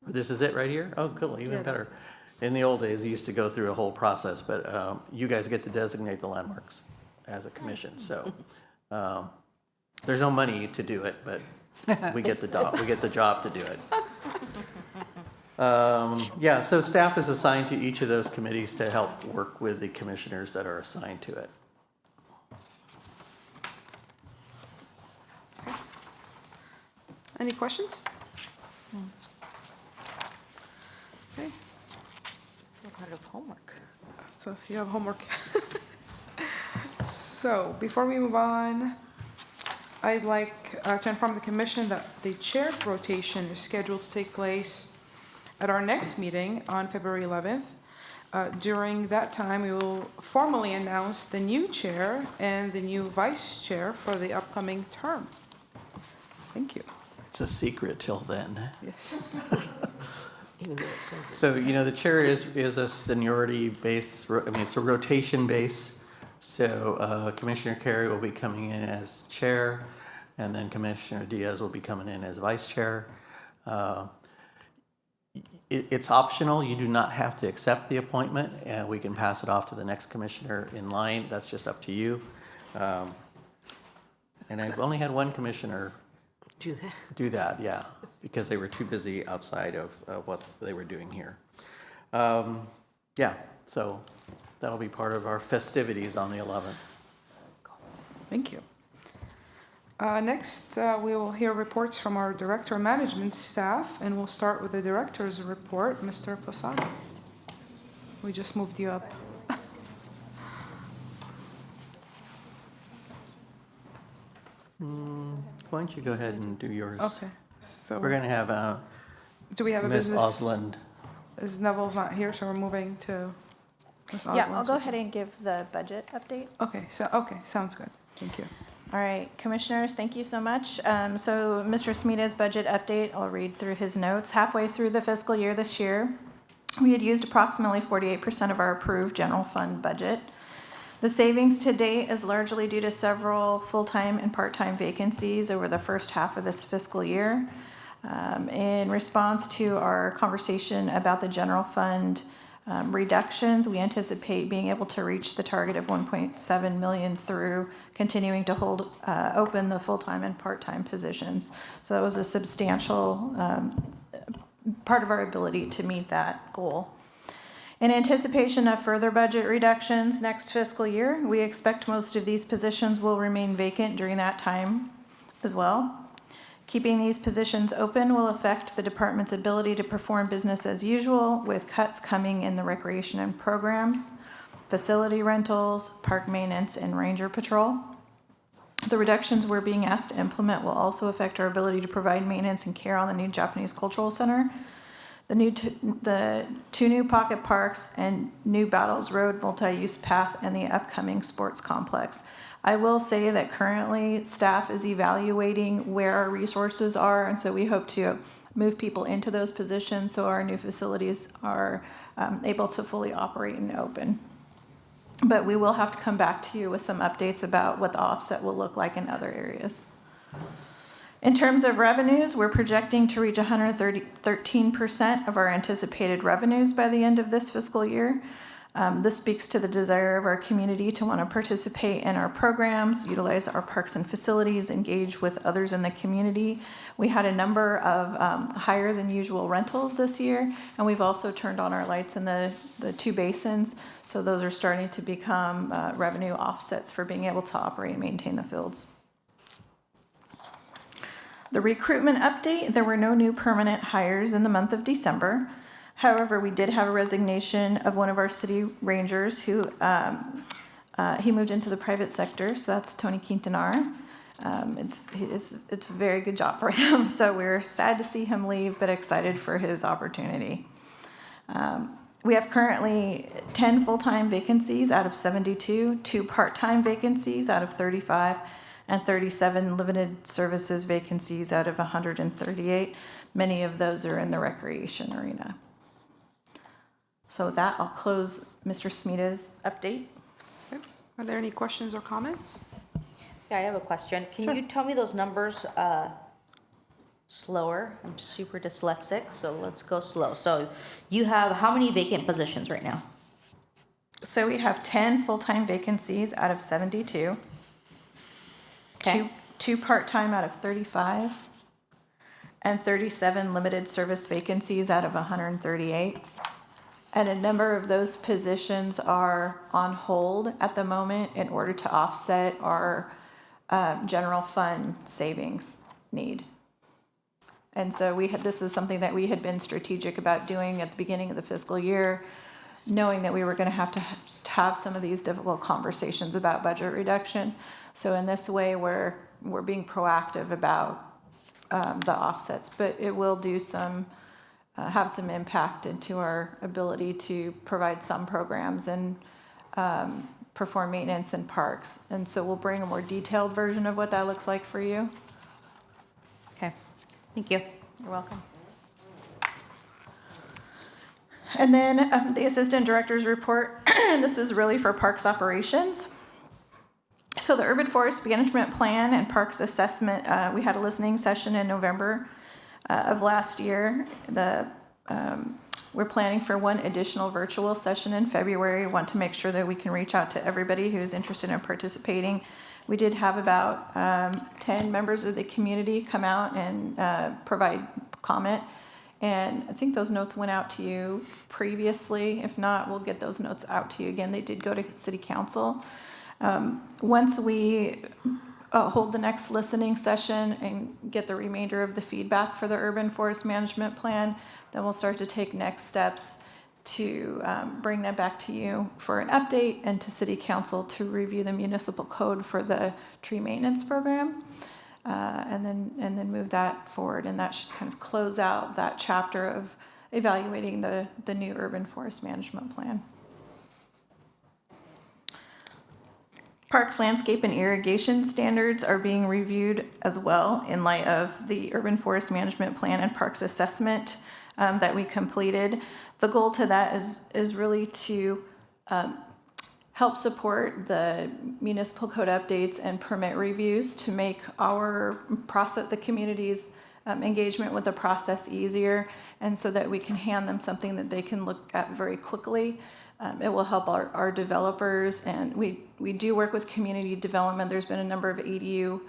This is it right here? Oh, cool, even better. In the old days, they used to go through a whole process, but you guys get to designate the landmarks as a commission. So there's no money to do it, but we get the job to do it. Yeah, so staff is assigned to each of those committees to help work with the commissioners that are assigned to it. Any questions? Okay, What kind of homework? so you have homework. So before we move on, I'd like to inform the commission that the chair rotation is scheduled to take place at our next meeting on February 11th. During that time, we will formally announce the new chair and the new vice chair for the upcoming term. Thank you. It's a secret till then. Yes. So, the chair is a seniority base, it's a rotation base. So Commissioner Carey will be coming in as chair, and then Commissioner Diaz will be coming in as vice chair. It's optional. You do not have to accept the appointment, and we can pass it off to the next commissioner in line. That's just up to you. And I've only had one commissioner do that, yeah, because they were too busy outside of what they were doing here. Yeah, so that'll be part of our festivities on the 11th. Thank you. Next, we will hear reports from our director of management staff, and we'll start with the director's report, Mr. Posada. We just moved you up. Why don't you go ahead and do yours? Okay, so We're going to have do we have a Ms. business? Osland. Ms. Neville's not here, so we're moving to Ms. Osland. Yeah, I'll go ahead and give the budget update. Okay, sounds good. Thank you. All right, commissioners, thank you so much. So Mr. Smita's budget update, I'll read through his notes. Halfway through the fiscal year this year, we had used approximately 48% of our approved general fund budget. The savings to date is largely due to several full-time and part-time vacancies over the first half of this fiscal year. In response to our conversation about the general fund reductions, we anticipate being able to reach the target of 1.7 million through continuing to hold open the full-time and part-time positions. So that was a substantial part of our ability to meet that goal. In anticipation of further budget reductions next fiscal year, we expect most of these positions will remain vacant during that time as well. Keeping these positions open will affect the department's ability to perform business as usual, with cuts coming in the recreation and programs, facility rentals, park maintenance, and ranger patrol. The reductions we're being asked to implement will also affect our ability to provide maintenance and care on the new Japanese Cultural Center. the two new pocket parks and new Battles Road multi-use path and the upcoming sports complex. I will say that currently staff is evaluating where our resources are, and so we hope to move people into those positions so our new facilities are able to fully operate and open. But we will have to come back to you with some updates about what the offset will look like in other areas. In terms of revenues, we're projecting to reach 113% of our anticipated revenues by the end of this fiscal year. This speaks to the desire of our community to want to participate in our programs, utilize our parks and facilities, engage with others in the community. We had a number of higher than usual rentals this year, and we've also turned on our lights in the two basins, so those are starting to become revenue offsets for being able to operate and maintain the fields. The recruitment update, there were no new permanent hires in the month of December. However, we did have a resignation of one of our city rangers who he moved into the private sector, so that's Tony Quintanar. It's a very good job for him, so we're sad to see him leave, but excited for his opportunity. We have currently 10 full-time vacancies out of 72, 2 part-time vacancies out of 35, and 37 limited services vacancies out of 138. Many of those are in the recreation arena. So with that, I'll close Mr. Smida's update. Okay. Are there any questions or comments? Yeah, I have a question. Can you tell me those numbers slower? I'm super dyslexic, so let's go slow. So you have how many vacant positions right now? So we have 10 full-time vacancies out of 72. Okay. Two part-time out of 35. And 37 limited service vacancies out of 138. And a number of those positions are on hold at the moment in order to offset our general fund savings need. And so this is something that we had been strategic about doing at the beginning of the fiscal year, knowing that we were going to have some of these difficult conversations about budget reduction. So in this way, we're being proactive about the offsets, but it will do have some impact into our ability to provide some programs and perform maintenance in parks. And so we'll bring a more detailed version of what that looks like for you. Okay, thank you. You're welcome. And then the assistant director's report. This is really for parks operations. So the urban forest management plan and parks assessment, we had a listening session in November of last year. We're planning for one additional virtual session in February. We want to make sure that we can reach out to everybody who's interested in participating. We did have about 10 members of the community come out and provide comment. And I think those notes went out to you previously. If not, we'll get those notes out to you again. They did go to City Council. Once we hold the next listening session and get the remainder of the feedback for the urban forest management plan, then we'll start to take next steps to bring that back to you for an update and to City Council to review the municipal code for the tree maintenance program, and then move that forward. And that should kind of close out that chapter of evaluating the new urban forest management plan. Parks, landscape, and irrigation standards are being reviewed as well in light of the urban forest management plan and parks assessment that we completed. The goal to that is really to help support the municipal code updates and permit reviews to make our process, the community's engagement with the process easier, and so that we can hand them something that they can look at very quickly. It will help our developers, and we do work with community development. There's been a number of ADU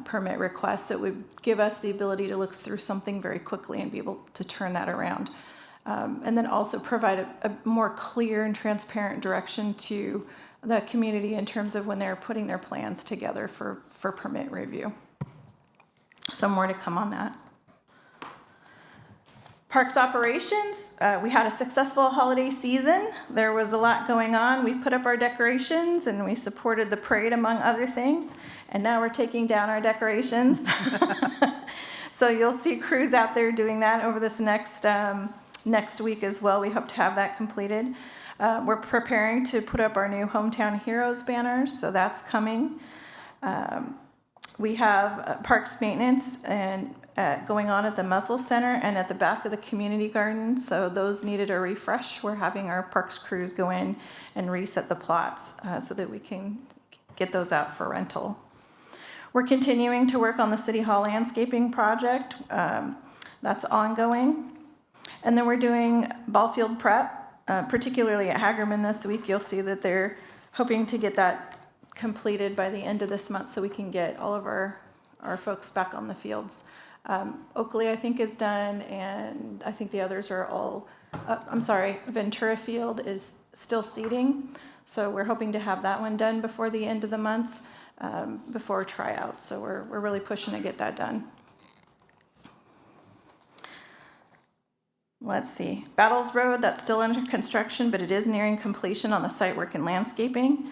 permit requests that would give us the ability to look through something very quickly and be able to turn that around. And then also provide a more clear and transparent direction to the community in terms of when they're putting their plans together for permit review. Some more to come on that. Parks operations, we had a successful holiday season. There was a lot going on. We put up our decorations and we supported the parade, among other things. And now we're taking down our decorations. So you'll see crews out there doing that over this next next week as well. We hope to have that completed. We're preparing to put up our new Hometown Heroes banners, so that's coming. We have parks maintenance and going on at the Muzzle Center and at the back of the community garden, so those needed a refresh. We're having our parks crews go in and reset the plots so that we can get those out for rental. We're continuing to work on the City Hall landscaping project. That's ongoing. And then we're doing ball field prep, particularly at Hagerman this week. You'll see that they're hoping to get that completed by the end of this month so we can get all of our folks back on the fields. Oakley, I think, is done, and I think the others are all, Ventura Field is still seeding. So we're hoping to have that one done before the end of the month, before tryouts. So we're really pushing to get that done. Let's see, Battles Road, that's still under construction, but it is nearing completion on the site work and landscaping.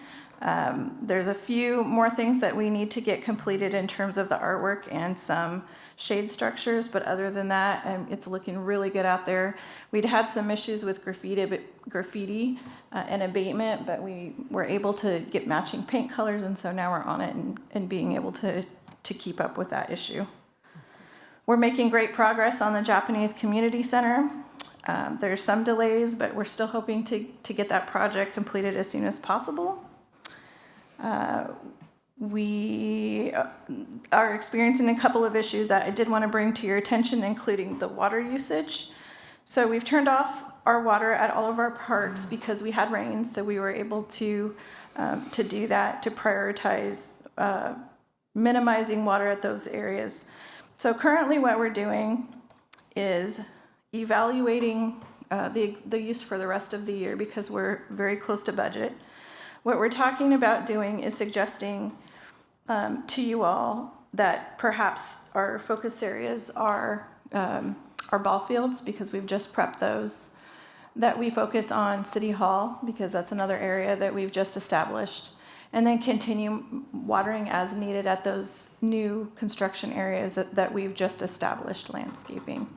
There's a few more things that we need to get completed in terms of the artwork and some shade structures, but other than that, it's looking really good out there. We'd had some issues with graffiti and abatement, but we were able to get matching paint colors, and so now we're on it and being able to keep up with that issue. We're making great progress on the Japanese Community Center. There's some delays, but we're still hoping to get that project completed as soon as possible. We are experiencing a couple of issues that I did want to bring to your attention, including the water usage. So we've turned off our water at all of our parks because we had rain, so we were able to do that, to prioritize minimizing water at those areas. So currently what we're doing is evaluating the use for the rest of the year because we're very close to budget. What we're talking about doing is suggesting to you all that perhaps our focus areas are our ball fields, because we've just prepped those, that we focus on City Hall because that's another area that we've just established, and then continue watering as needed at those new construction areas that we've just established landscaping.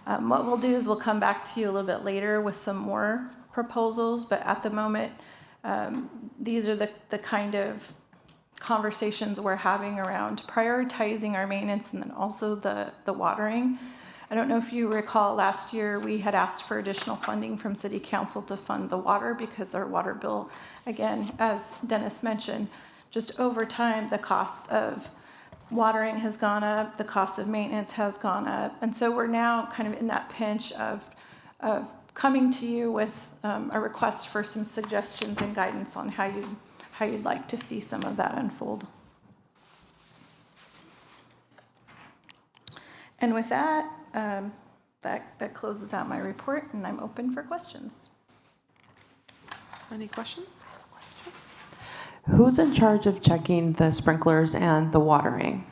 What we'll do is we'll come back to you a little bit later with some more proposals, but at the moment, these are the kind of conversations we're having around prioritizing our maintenance and then also the watering. I don't know if you recall last year we had asked for additional funding from City Council to fund the water because our water bill, again, as Dennis mentioned, just over time the costs of watering has gone up, the cost of maintenance has gone up, and so we're now kind of in that pinch of coming to you with a request for some suggestions and guidance on how you'd like to see some of that unfold. And with that, that closes out my report, and I'm open for questions. Any questions? Who's in charge of checking the sprinklers and the watering?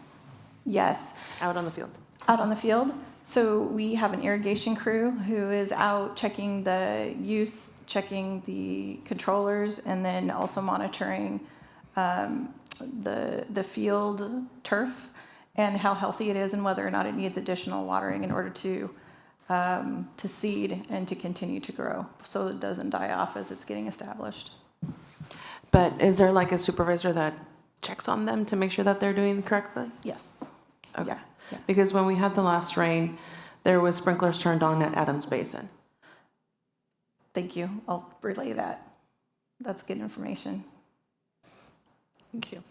Yes. Out on the field. Out on the field. So we have an irrigation crew who is out checking the use, checking the controllers, and then also monitoring the field turf and how healthy it is and whether or not it needs additional watering in order to seed and to continue to grow so it doesn't die off as it's getting established. But is there like a supervisor that checks on them to make sure that they're doing correctly? Yes. Okay. Yeah. Because when we had the last rain, there was sprinklers turned on at Adams Basin. Thank you. I'll relay that. That's good information. Thank you.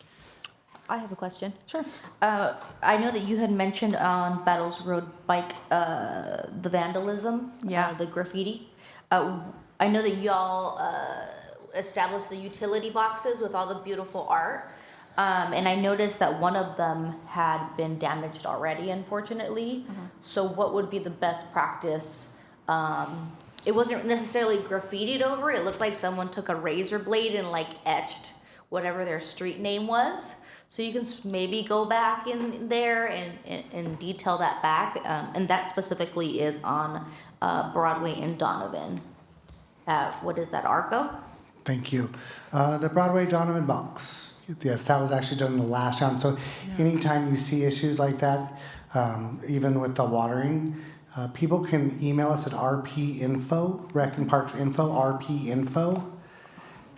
I have a question. Sure. I know that you had mentioned on Battles Road Bike the vandalism, Yeah. the graffiti. I know that y'all established the utility boxes with all the beautiful art, and I noticed that one of them had been damaged already, unfortunately. Mm-hmm. So what would be the best practice? It wasn't necessarily graffitied over. It looked like someone took a razor blade and like etched whatever their street name was. So you can maybe go back in there and detail that back. And that specifically is on Broadway and Donovan. What is that, Arco? Thank you. The Broadway Donovan box. Yes, that was actually done in the last round. So anytime you see issues like that, even with the watering, People can email us at rpinfo, Rec and Parks Info, rpinfo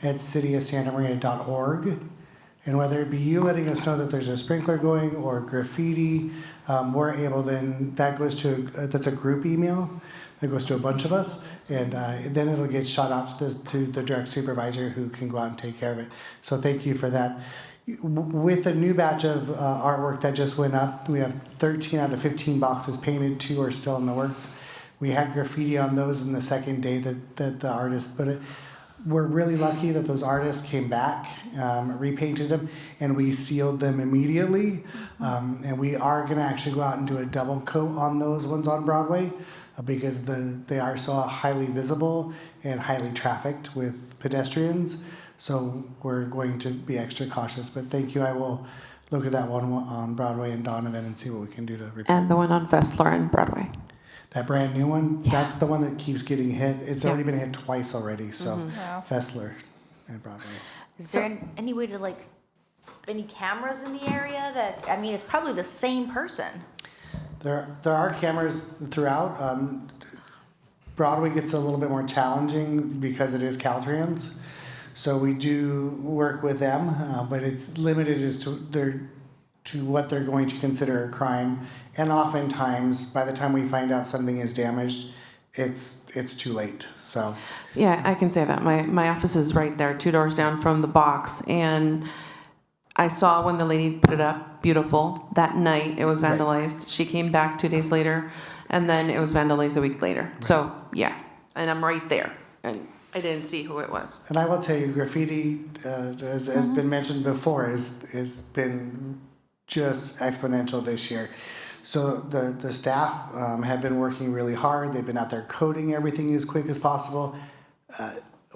@cityofsantamaria.org. And whether it be you letting us know that there's a sprinkler going or graffiti, we're able then, that's a group email that goes to a bunch of us, and then it'll get shot out to the direct supervisor who can go out and take care of it. So thank you for that. With the new batch of artwork that just went up, we have 13 out of 15 boxes painted, 2 are still in the works. We had graffiti on those in the second day that the artist put it. We're really lucky that those artists came back, repainted them, and we sealed them immediately. And we are going to actually go out and do a double coat on those ones on Broadway because they are so highly visible and highly trafficked with pedestrians. So we're going to be extra cautious. But thank you. I will look at that one on Broadway and Donovan and see what we can do to repair. And the one on Fessler and Broadway. That brand new one, Yeah. that's the one that keeps getting hit. It's already been hit twice already, so Wow. Fessler and Broadway. Is there any way to like, any cameras in the area that, I mean, it's probably the same person. There are cameras throughout. Broadway gets a little bit more challenging because it is Caltrans. So we do work with them, but it's limited as to what they're going to consider a crime. And oftentimes, by the time we find out something is damaged, it's too late. So Yeah, I can say that. My office is right there, 2 doors down from the box. And I saw when the lady put it up, beautiful. That night it was vandalized. She came back 2 days later, and then it was vandalized a week later. So, yeah. And I'm right there. And I didn't see who it was. And I will tell you, graffiti, as been mentioned before, is been just exponential this year. So the staff have been working really hard. They've been out there coding everything as quick as possible.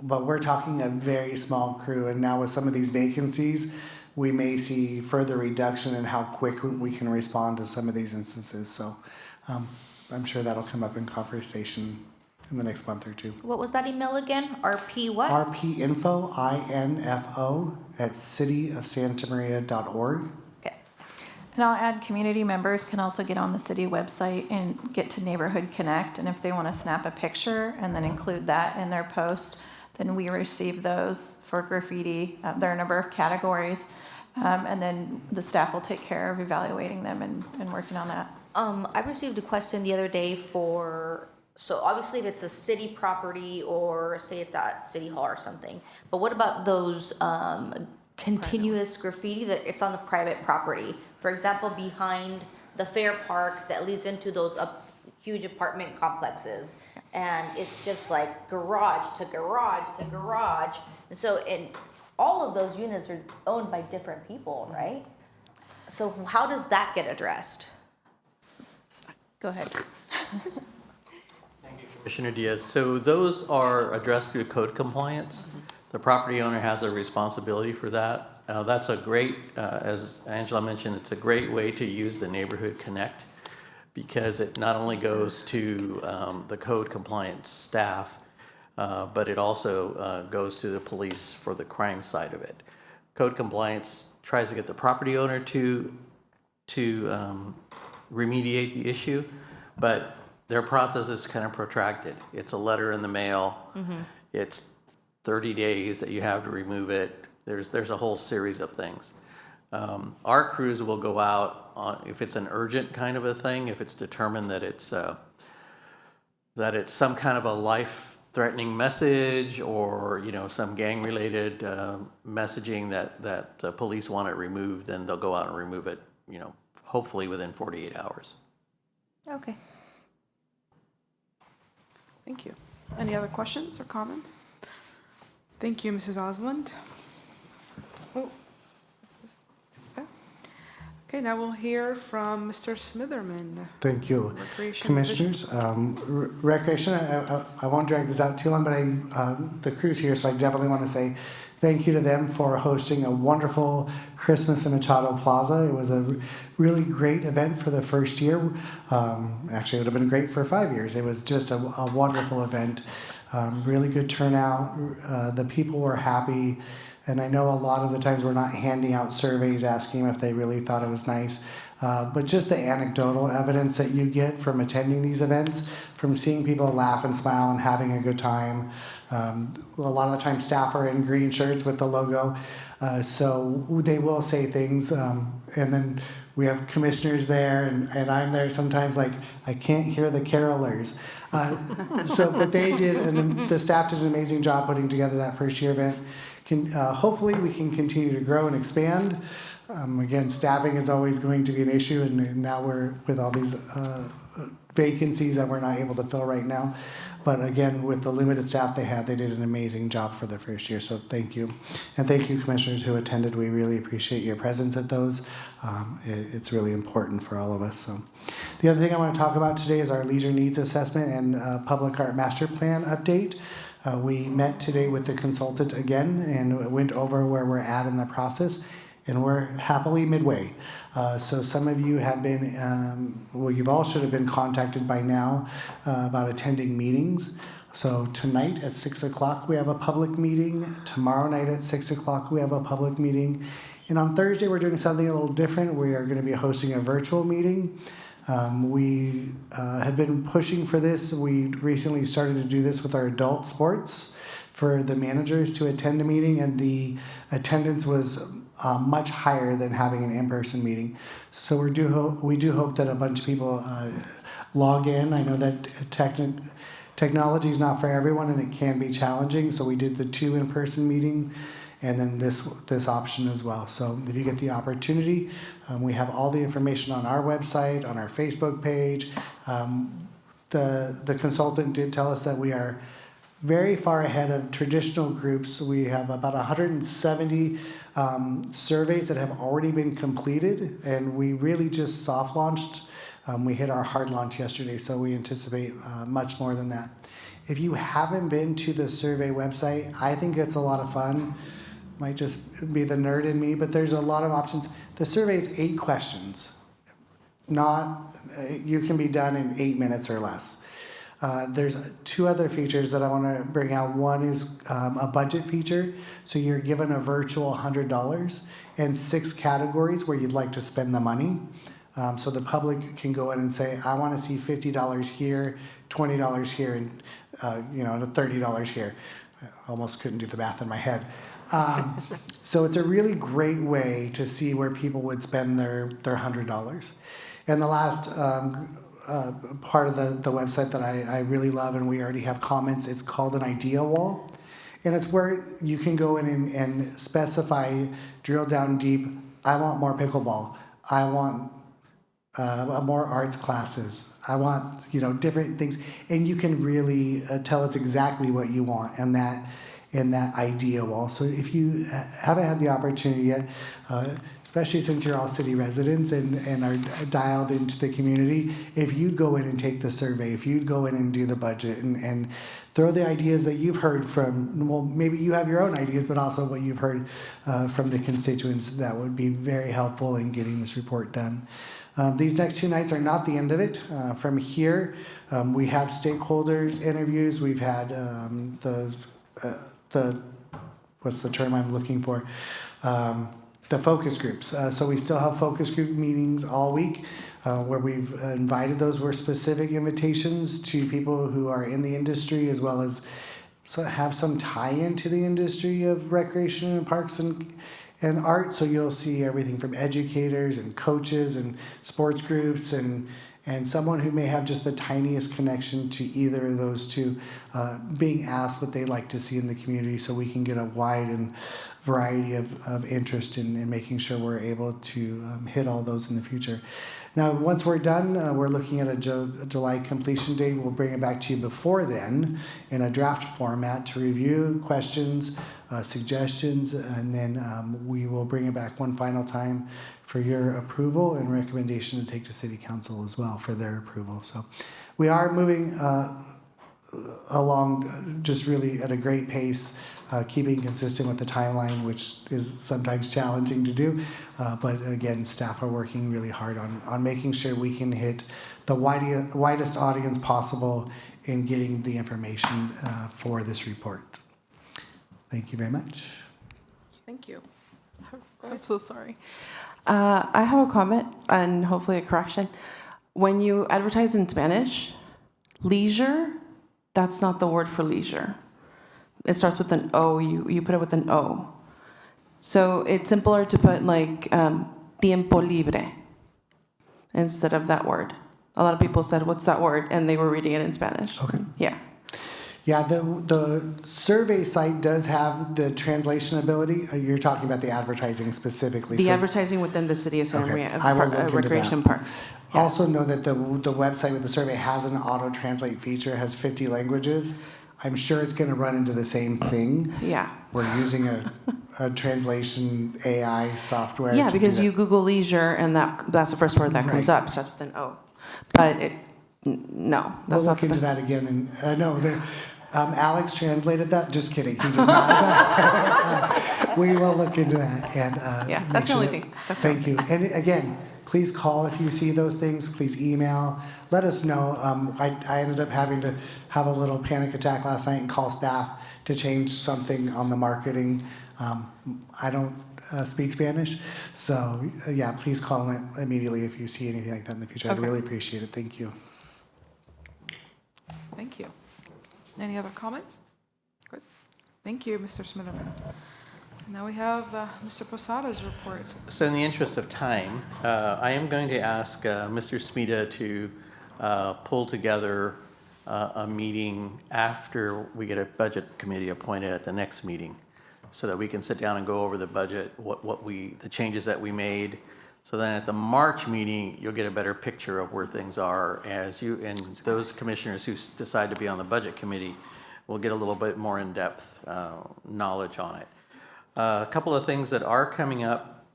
But we're talking a very small crew. And now with some of these vacancies, we may see further reduction in how quick we can respond to some of these instances. So I'm sure that'll come up in conversation in the next month or two. What was that email again? RP what? rpinfo, INFO, @cityofsantamaria.org. Okay. And I'll add, community members can also get on the city website and get to Neighborhood Connect. And if they want to snap a picture and then include that in their post, then we receive those for graffiti. There are a number of categories. And then the staff will take care of evaluating them and working on that. I received a question the other day so obviously if it's a city property or say it's at City Hall or something, but what about those continuous graffiti that it's on the private property? For example, behind the Fair Park that leads into those huge apartment complexes. And it's just like garage to garage to garage. And so all of those units are owned by different people, right? So how does that get addressed? Go ahead. Commissioner Diaz, so those are addressed through code compliance. The property owner has a responsibility for that. That's a great, as Angela mentioned, it's a great way to use the Neighborhood Connect because it not only goes to the code compliance staff, but it also goes to the police for the crime side of it. Code compliance tries to get the property owner to remediate the issue, but their process is kind of protracted. It's a letter in the mail. It's 30 days that you have to remove it. There's a whole series of things. Our crews will go out if it's an urgent kind of a thing, if it's determined that it's some kind of a life-threatening message or some gang-related messaging that the police want it removed, then they'll go out and remove it. Hopefully within 48 hours. Okay. Thank you. Any other questions or comments? Thank you, Mrs. Osland. Okay, now we'll hear from Mr. Smitherman. Thank you. Recreation Division. Commissioners, Recreation, I won't drag this out too long, but the crew's here, so I definitely want to say thank you to them for hosting a wonderful Christmas in Machado Plaza. It was a really great event for the first year. Actually, it would have been great for 5 years. It was just a wonderful event. Really good turnout. The people were happy. And I know a lot of the times we're not handing out surveys asking them if they really thought it was nice. But just the anecdotal evidence that you get from attending these events, from seeing people laugh and smile and having a good time. A lot of the time staff are in green shirts with the logo. So they will say things. And then we have commissioners there, and I'm there sometimes like, I can't hear the carolers. But they did, and the staff did an amazing job putting together that first year event. Hopefully we can continue to grow and expand. Again, staffing is always going to be an issue, and now we're with all these vacancies that we're not able to fill right now. But again, with the limited staff they had, they did an amazing job for their first year, so thank you. And thank you, commissioners who attended. We really appreciate your presence at those. It's really important for all of us. So, the other thing I want to talk about today is our leisure needs assessment and public art master plan update. We met today with the consultant again and went over where we're at in the process. And we're happily midway. So some of you have been, you've all should have been contacted by now about attending meetings. So tonight at 6 o'clock we have a public meeting. Tomorrow night at 6 o'clock we have a public meeting. And on Thursday we're doing something a little different. We are going to be hosting a virtual meeting. We have been pushing for this. We recently started to do this with our adult sports for the managers to attend a meeting, and the attendance was much higher than having an in-person meeting. So we do hope that a bunch of people log in. I know that technology is not for everyone and it can be challenging. So we did the 2 in-person meeting and then this option as well. So if you get the opportunity, we have all the information on our website, on our Facebook page. The consultant did tell us that we are very far ahead of traditional groups. We have about 170 surveys that have already been completed, and we really just soft launched. We hit our hard launch yesterday, so we anticipate much more than that. If you haven't been to the survey website, I think it's a lot of fun. Might just be the nerd in me, but there's a lot of options. The survey is 8 questions. You can be done in 8 minutes or less. There's 2 other features that I want to bring out. One is a budget feature. So you're given a virtual $100 and 6 categories where you'd like to spend the money. So the public can go in and say, I want to see $50 here, $20 here, and $30 here. I almost couldn't do the math in my head. So it's a really great way to see where people would spend their $100. And the last part of the website that I really love, and we already have comments, it's called an idea wall. And it's where you can go in and specify, drill down deep, I want more pickleball, I want more arts classes, I want different things, and you can really tell us exactly what you want in that idea wall. So if you haven't had the opportunity yet, especially since you're all city residents and are dialed into the community, if you'd go in and take the survey, if you'd go in and do the budget and throw the ideas that you've heard from, well, maybe you have your own ideas, but also what you've heard from the constituents, that would be very helpful in getting this report done. These next 2 nights are not the end of it. From here, we have stakeholders interviews. We've had what's the term I'm looking for? The focus groups. So we still have focus group meetings all week where we've invited those were specific invitations to people who are in the industry as well as have some tie-in to the industry of recreation and parks and art. So you'll see everything from educators and coaches and sports groups and someone who may have just the tiniest connection to either of those two being asked what they'd like to see in the community, so we can get a wide and variety of interest in making sure we're able to hit all those in the future. Now, once we're done, we're looking at a July completion date. We'll bring it back to you before then in a draft format to review questions, suggestions, and then we will bring it back one final time for your approval and recommendation to take to City Council as well for their approval. So we are moving along just really at a great pace, keeping consistent with the timeline, which is sometimes challenging to do. But again, staff are working really hard on making sure we can hit the widest audience possible in getting the information for this report. Thank you very much. Thank you. I'm so sorry. I have a comment and hopefully a correction. When you advertise in Spanish, leisure, that's not the word for leisure. It starts with an O. You put it with an O. So it's simpler to put like tiempo libre instead of that word. A lot of people said, "What's that word?" and they were reading it in Spanish. Okay. Yeah. Yeah, the survey site does have the translation ability. You're talking about the advertising specifically. The so advertising within the city of Santa Okay. Maria, I will look into recreation that. parks. Also know that the website with the survey has an auto-translate feature, has 50 languages. I'm sure it's going to run into the same thing. Yeah. We're using a translation AI software. Yeah, to do because that. you Google leisure and that's the first word that comes Right. up, starts with an O. But no, We'll that's not look into the that again. And no, Alex translated that. Just kidding. He did not. We will look into that. And Yeah, make that's the sure only that- thing. That's the Thank you. And again, please call if you see those things. Please email. Let us know. I ended up having to have a little panic attack last night and call staff to change something on the marketing. I don't speak Spanish, so yeah, please call immediately if you see anything like that in the future. I'd Okay. really appreciate it. Thank you. Thank you. Any other comments? Good. Thank you, Mr. Smitherman. Now we have Mr. Posada's report. So in the interest of time, I am going to ask Mr. Smita to pull together a meeting after we get a budget committee appointed at the next meeting, so that we can sit down and go over the budget, the changes that we made. So then at the March meeting, you'll get a better picture of where things are as you, and those commissioners who decide to be on the budget committee will get a little bit more in-depth knowledge on it. A couple of things that are coming up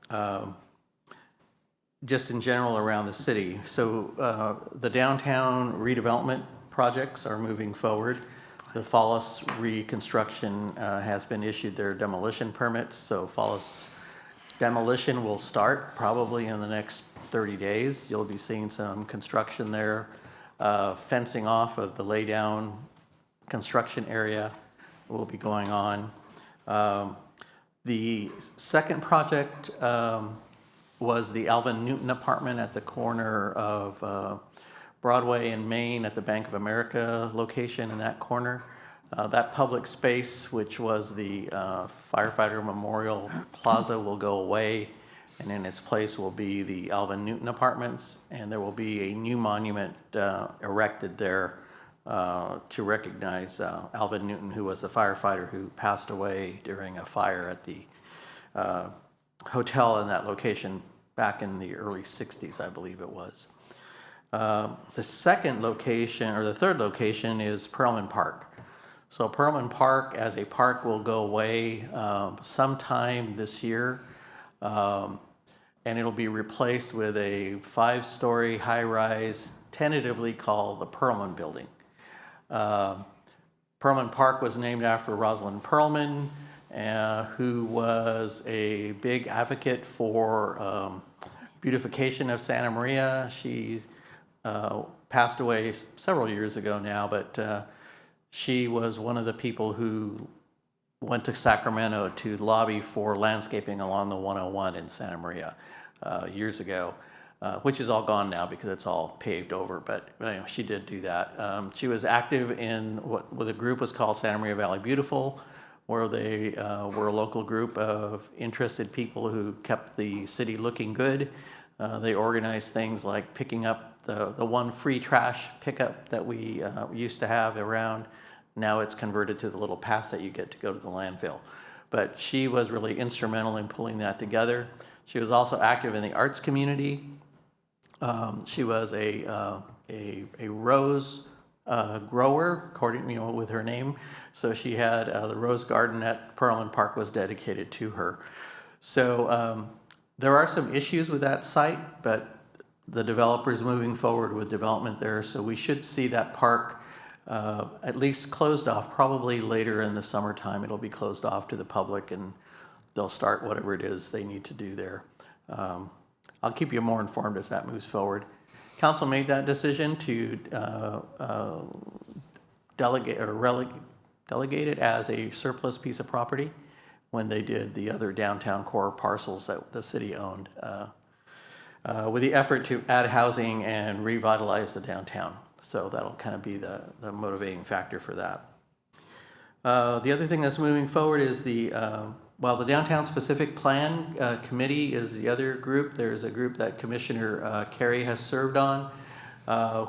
just in general around the city. So the downtown redevelopment projects are moving forward. The Fallis reconstruction has been issued their demolition permits, so Fallis demolition will start probably in the next 30 days. You'll be seeing some construction there. Fencing off of the laydown construction area will be going on. The second project was the Alvin Newton apartment at the corner of Broadway and Main at the Bank of America location in that corner. That public space, which was the firefighter memorial plaza, will go away, and in its place will be the Alvin Newton apartments, and there will be a new monument erected there to recognize Alvin Newton, who was the firefighter who passed away during a fire at the hotel in that location back in the early 60s, I believe it was. The second location, or the third location, is Perlman Park. So Perlman Park as a park will go away sometime this year, and it'll be replaced with a 5-story high-rise, tentatively called the Perlman Building. Perlman Park was named after Rosalind Perlman, who was a big advocate for beautification of Santa Maria. She passed away several years ago now, but she was one of the people who went to Sacramento to lobby for landscaping along the 101 in Santa Maria years ago, which is all gone now because it's all paved over, but anyway, she did do that. She was active in what the group was called Santa Maria Valley Beautiful, where they were a local group of interested people who kept the city looking good. They organized things like picking up the one free trash pickup that we used to have around. Now it's converted to the little pass that you get to go to the landfill. But she was really instrumental in pulling that together. She was also active in the arts community. She was a rose grower, according with her name. So she had the rose garden at Perlman Park was dedicated to her. So there are some issues with that site, but the developer's moving forward with development there, so we should see that park at least closed off, probably later in the summertime. It'll be closed off to the public, and they'll start whatever it is they need to do there. I'll keep you more informed as that moves forward. Council made that decision to delegate it as a surplus piece of property. when they did the other downtown core parcels that the city owned, with the effort to add housing and revitalize the downtown. So that'll kind of be the motivating factor for that. The other thing that's moving forward is the Downtown Specific Plan Committee is the other group. There's a group that Commissioner Carey has served on,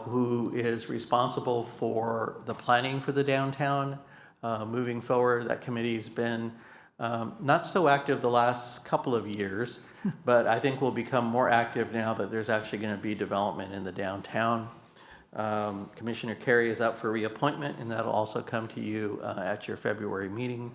who is responsible for the planning for the downtown. Moving forward, that committee's been not so active the last couple of years, but I think will become more active now that there's actually going to be development in the downtown. Commissioner Carey is up for reappointment, and that'll also come to you at your February meeting.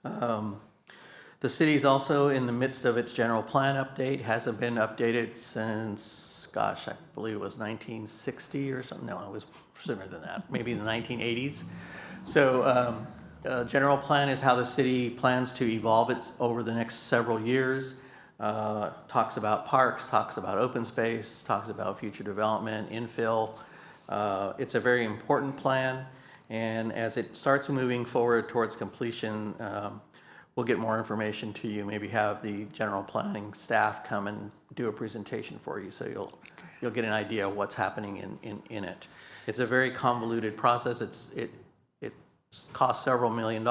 The city's also in the midst of its general plan update. Hasn't been updated since, gosh, I believe it was 1960 or something. No, it was sooner than that, maybe the 1980s. So general plan is how the city plans to evolve it over the next several years. Talks about parks, talks about open space, talks about future development, infill. It's a very important plan, and as it starts moving forward towards completion, we'll get more information to you, maybe have the general planning staff come and do a presentation for you, so you'll get an idea of what's happening in it. It's a very convoluted process. It costs several $1 million.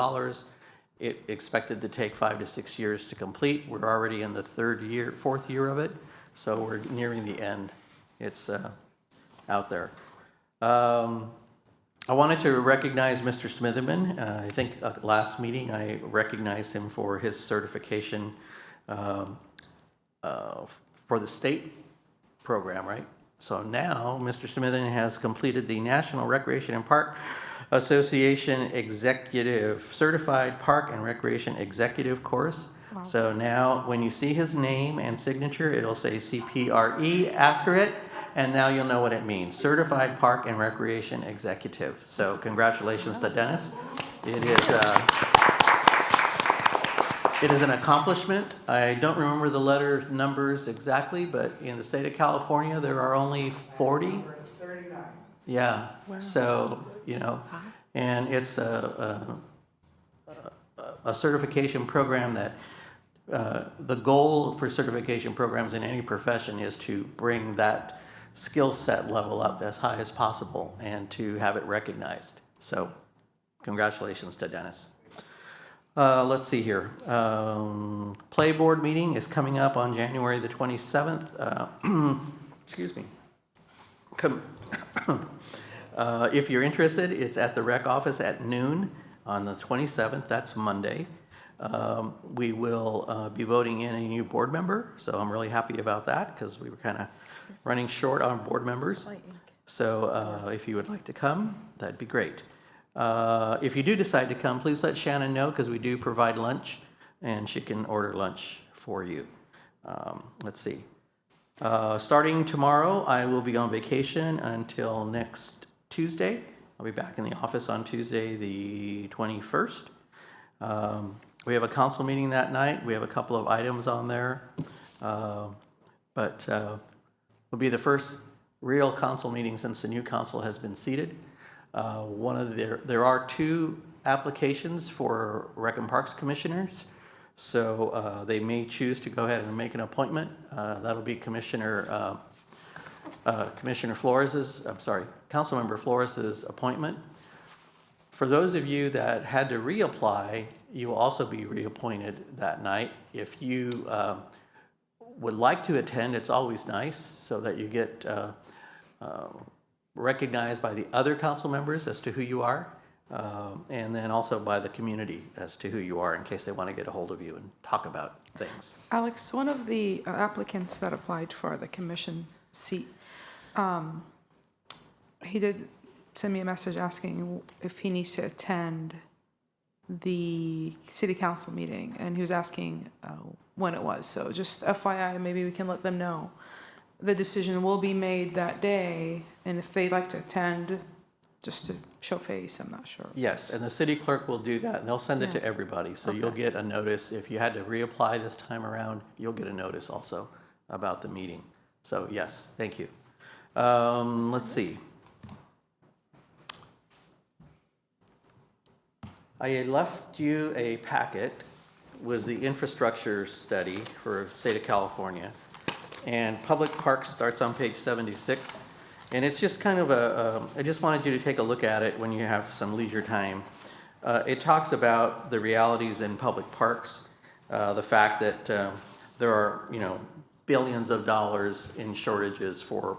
It expected to take 5 to 6 years to complete. We're already in the fourth year of it, so we're nearing the end. It's out there. I wanted to recognize Mr. Smitherman. I think last meeting I recognized him for his certification for the state program, right? So now Mr. Smitherman has completed the National Recreation and Park Association Executive Certified Park and Recreation Executive course. Wow. So now when you see his name and signature, it'll say CPRE after it, and now you'll know what it means. Certified Park and Recreation Executive. So congratulations to Dennis. It is an accomplishment. I don't remember the letter numbers exactly, but in the state of California, there are only 40. 39. Yeah. Wow. So, and it's a certification program that the goal for certification programs in any profession is to bring that skill set level up as high as possible and to have it recognized. So congratulations to Dennis. Let's see here. Play board meeting is coming up on January the 27th. Excuse me. If you're interested, it's at the rec office at noon on the 27th. That's Monday. We will be voting in a new board member, so I'm really happy about that because we were kind of running short on board members. So if you would like to come, that'd be great. If you do decide to come, please let Shannon know because we do provide lunch and she can order lunch for you. Let's see. Starting tomorrow, I will be on vacation until next Tuesday. I'll be back in the office on Tuesday the 21st. We have a council meeting that night. We have a couple of items on there. But it'll be the first real council meeting since the new council has been seated. There are 2 applications for Rec and Parks commissioners, so they may choose to go ahead and make an appointment. That'll be Councilmember Flores's appointment. For those of you that had to reapply, you will also be reappointed that night. If you would like to attend, it's always nice so that you get recognized by the other council members as to who you are, and then also by the community as to who you are in case they want to get a hold of you and talk about things. Alex, one of the applicants that applied for the commission seat, he did send me a message asking if he needs to attend the city council meeting, and he was asking when it was. So just FYI, maybe we can let them know. The decision will be made that day, and if they'd like to attend, just to show face, I'm not sure. Yes, and the city clerk will do that, and they'll send it to everybody. So you'll get a notice. If you had to reapply this time around, you'll get a notice also about the meeting. So yes, thank you. Let's see. I left you a packet, was the infrastructure study for the state of California. And public parks starts on page 76. And it's just kind of I just wanted you to take a look at it when you have some leisure time. It talks about the realities in public parks, the fact that there are, billions of dollars in shortages for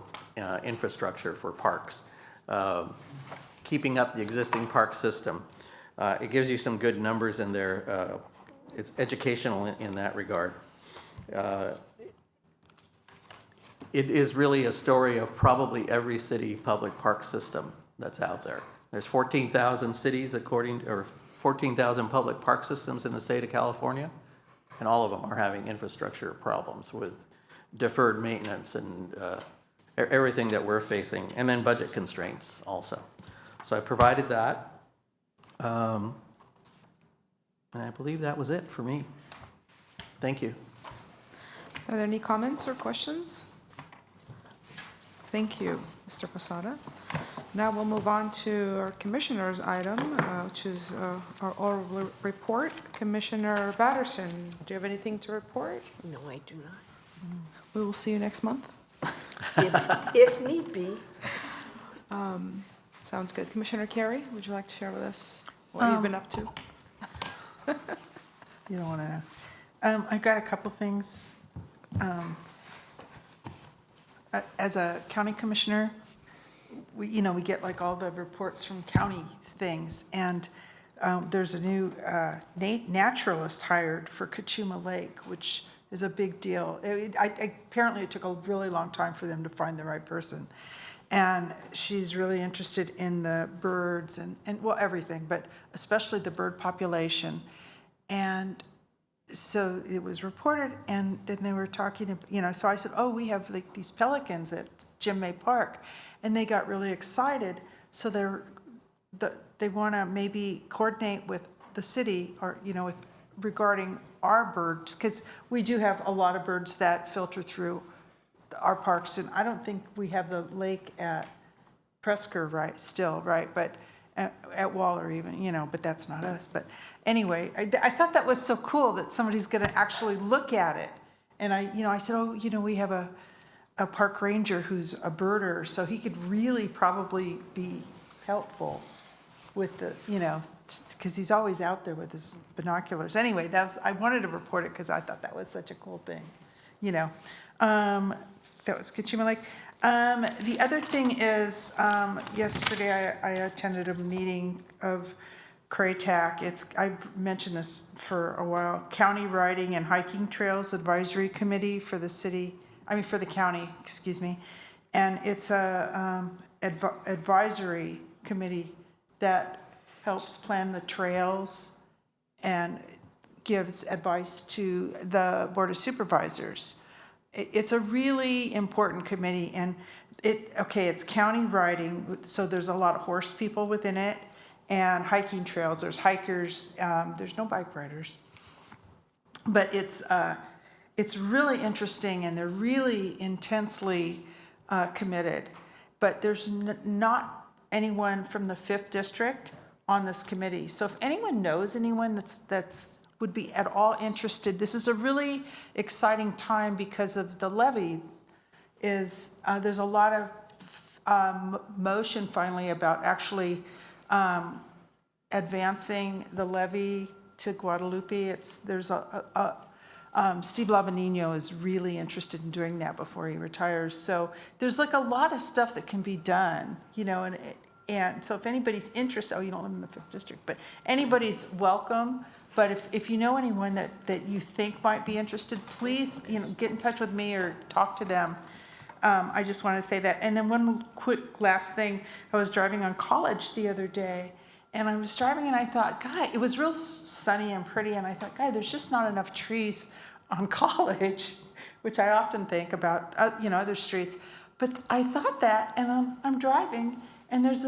infrastructure for parks, keeping up the existing park system. It gives you some good numbers in there. It's educational in that regard. It is really a story of probably every city public park system that's out there. There's 14,000 cities or 14,000 public park systems in the state of California, and all of them are having infrastructure problems with deferred maintenance and everything that we're facing, and then budget constraints also. So I provided that. And I believe that was it for me. Thank you. Are there any comments or questions? Thank you, Mr. Posada. Now we'll move on to our commissioner's item, which is our oral report. Commissioner Batterson, do you have anything to report? No, I do not. We will see you next month. If need be. Sounds good. Commissioner Carey, would you like to share with us what you've been up to? You don't want to know. I've got a couple things. As a county commissioner, we get like all the reports from county things, and there's a new naturalist hired for Cachuma Lake, which is a big deal. Apparently it took a really long time for them to find the right person. And she's really interested in the birds and well, everything, but especially the bird population. And so it was reported, and then they were talking, so I said, oh, we have like these pelicans at Jim May Park. And they got really excited. So they want to maybe coordinate with the city or, regarding our birds, because we do have a lot of birds that filter through our parks. And I don't think we have the lake at Presker right? But at Waller even, but that's not us. But anyway, I thought that was so cool that somebody's going to actually look at it. And I said, oh, we have a park ranger who's a birder, so he could really probably be helpful with the, because he's always out there with his binoculars. Anyway, I wanted to report it because I thought that was such a cool thing, That was Cachuma Lake. The other thing is, yesterday I attended a meeting of CRATAC. I've mentioned this for a while. County Riding and Hiking Trails Advisory Committee for the county, excuse me. And it's a advisory committee that helps plan the trails and gives advice to the Board of Supervisors. It's a really important committee, and it's county riding, so there's a lot of horse people within it, and hiking trails, there's hikers, there's no bike riders. But it's really interesting, and they're really intensely committed. But there's not anyone from the 5th District on this committee. So if anyone knows anyone that's would be at all interested, this is a really exciting time because of the levy. There's a lot of motion finally about actually advancing the levy to Guadalupe. Steve Lavanino is really interested in doing that before he retires. So there's like a lot of stuff that can be done, and so if anybody's interested, you don't live in the 5th District, but anybody's welcome. But if you know anyone that you think might be interested, please, get in touch with me or talk to them. I just want to say that. And then one quick last thing. I was driving on College the other day, and I was driving and I thought, God, it was real sunny and pretty, and I thought, God, there's just not enough trees on College, which I often think about, other streets. But I thought that, and I'm driving, and there's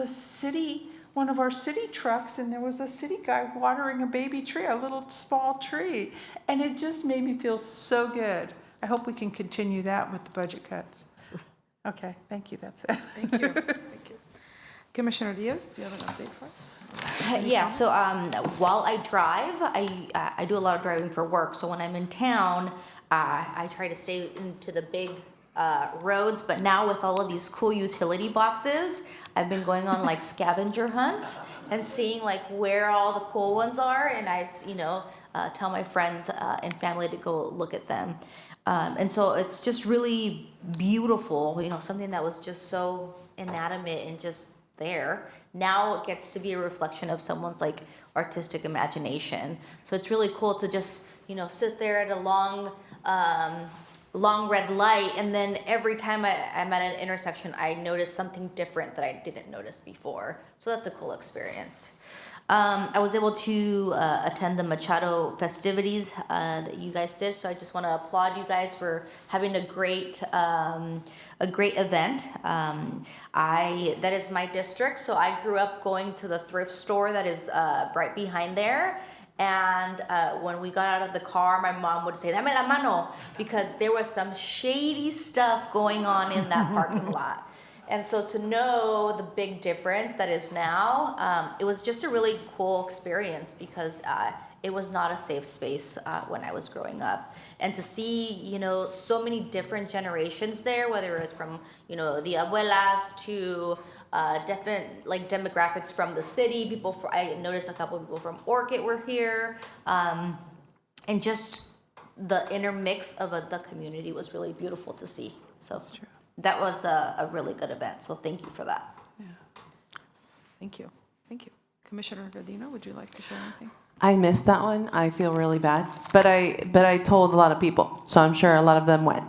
one of our city trucks, and there was a city guy watering a baby tree, a little small tree. And it just made me feel so good. I hope we can continue that with the budget cuts. Okay, thank you, that's it. Thank you. Thank you. Commissioner Diaz, do you have an update for us? Yeah, so while I drive, I do a lot of driving for work. So when I'm in town, I try to stay into the big roads. But now with all of these cool utility boxes, I've been going on like scavenger hunts and seeing like where all the cool ones are. And I've, tell my friends and family to go look at them. And so it's just really beautiful, something that was just so inanimate and just there. Now it gets to be a reflection of someone's like artistic imagination. So it's really cool to just, sit there at a long red light, and then every time I'm at an intersection, I notice something different that I didn't notice before. So that's a cool experience. I was able to attend the Machado festivities that you guys did, so I just want to applaud you guys for having a great event. That is my district, so I grew up going to the thrift store that is right behind there. And when we got out of the car, my mom would say, "Dame la mano," because there was some shady stuff going on in that parking lot. And so to know the big difference that is now, it was just a really cool experience because it was not a safe space when I was growing up. And to see, so many different generations there, whether it was from, the abuelas to different like demographics from the city. I noticed a couple of people from Orchid were here. And just the intermix of the community was really beautiful to see. So that's true. That was a really good event, so thank you for that. Yeah. Thank you. Commissioner Godino, would you like to share anything? I missed that one. I feel really bad, but I told a lot of people, so I'm sure a lot of them went.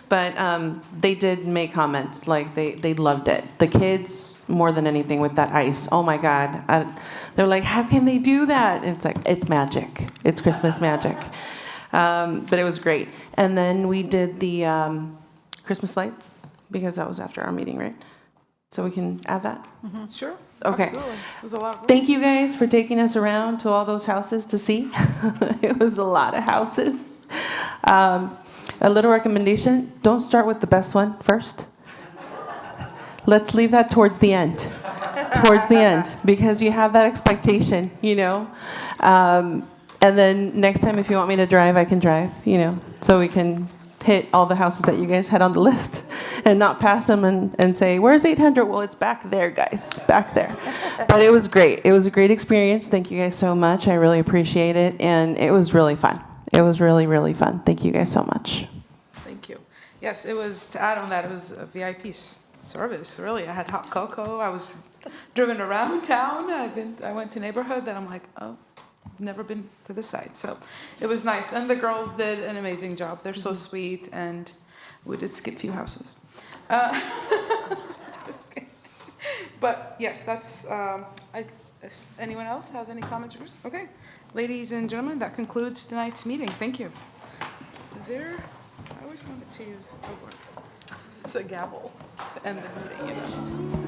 But they did make comments, like they loved it. The kids, more than anything, with that ice. Oh my God. They're like, how can they do that? And it's like, it's magic. It's Christmas magic. But it was great. And then we did the Christmas lights, because that was after our meeting, right? So we can add that? Sure. Okay. Absolutely. It was a lot of work. Thank you guys for taking us around to all those houses to see. It was a lot of houses. A little recommendation, don't start with the best one first. Let's leave that towards the end. Because you have that expectation, And then next time, if you want me to drive, I can drive, so we can hit all the houses that you guys had on the list and not pass them and say, where's 800? Well, it's back there, guys, back there. But it was great. It was a great experience. Thank you guys so much. I really appreciate it. And it was really fun. It was really, really fun. Thank you guys so much. Thank you. Yes, it was, to add on that, it was a VIP service, really. I had hot cocoa. I was driven around town. I went to neighborhood that I'm like, oh, never been to this side. So it was nice. And the girls did an amazing job. They're so sweet. And we did skip a few houses. But yes, that's, anyone else has any comments? Okay. Ladies and gentlemen, that concludes tonight's meeting. Thank you. I always wanted to use a word. It's a gavel to end the meeting,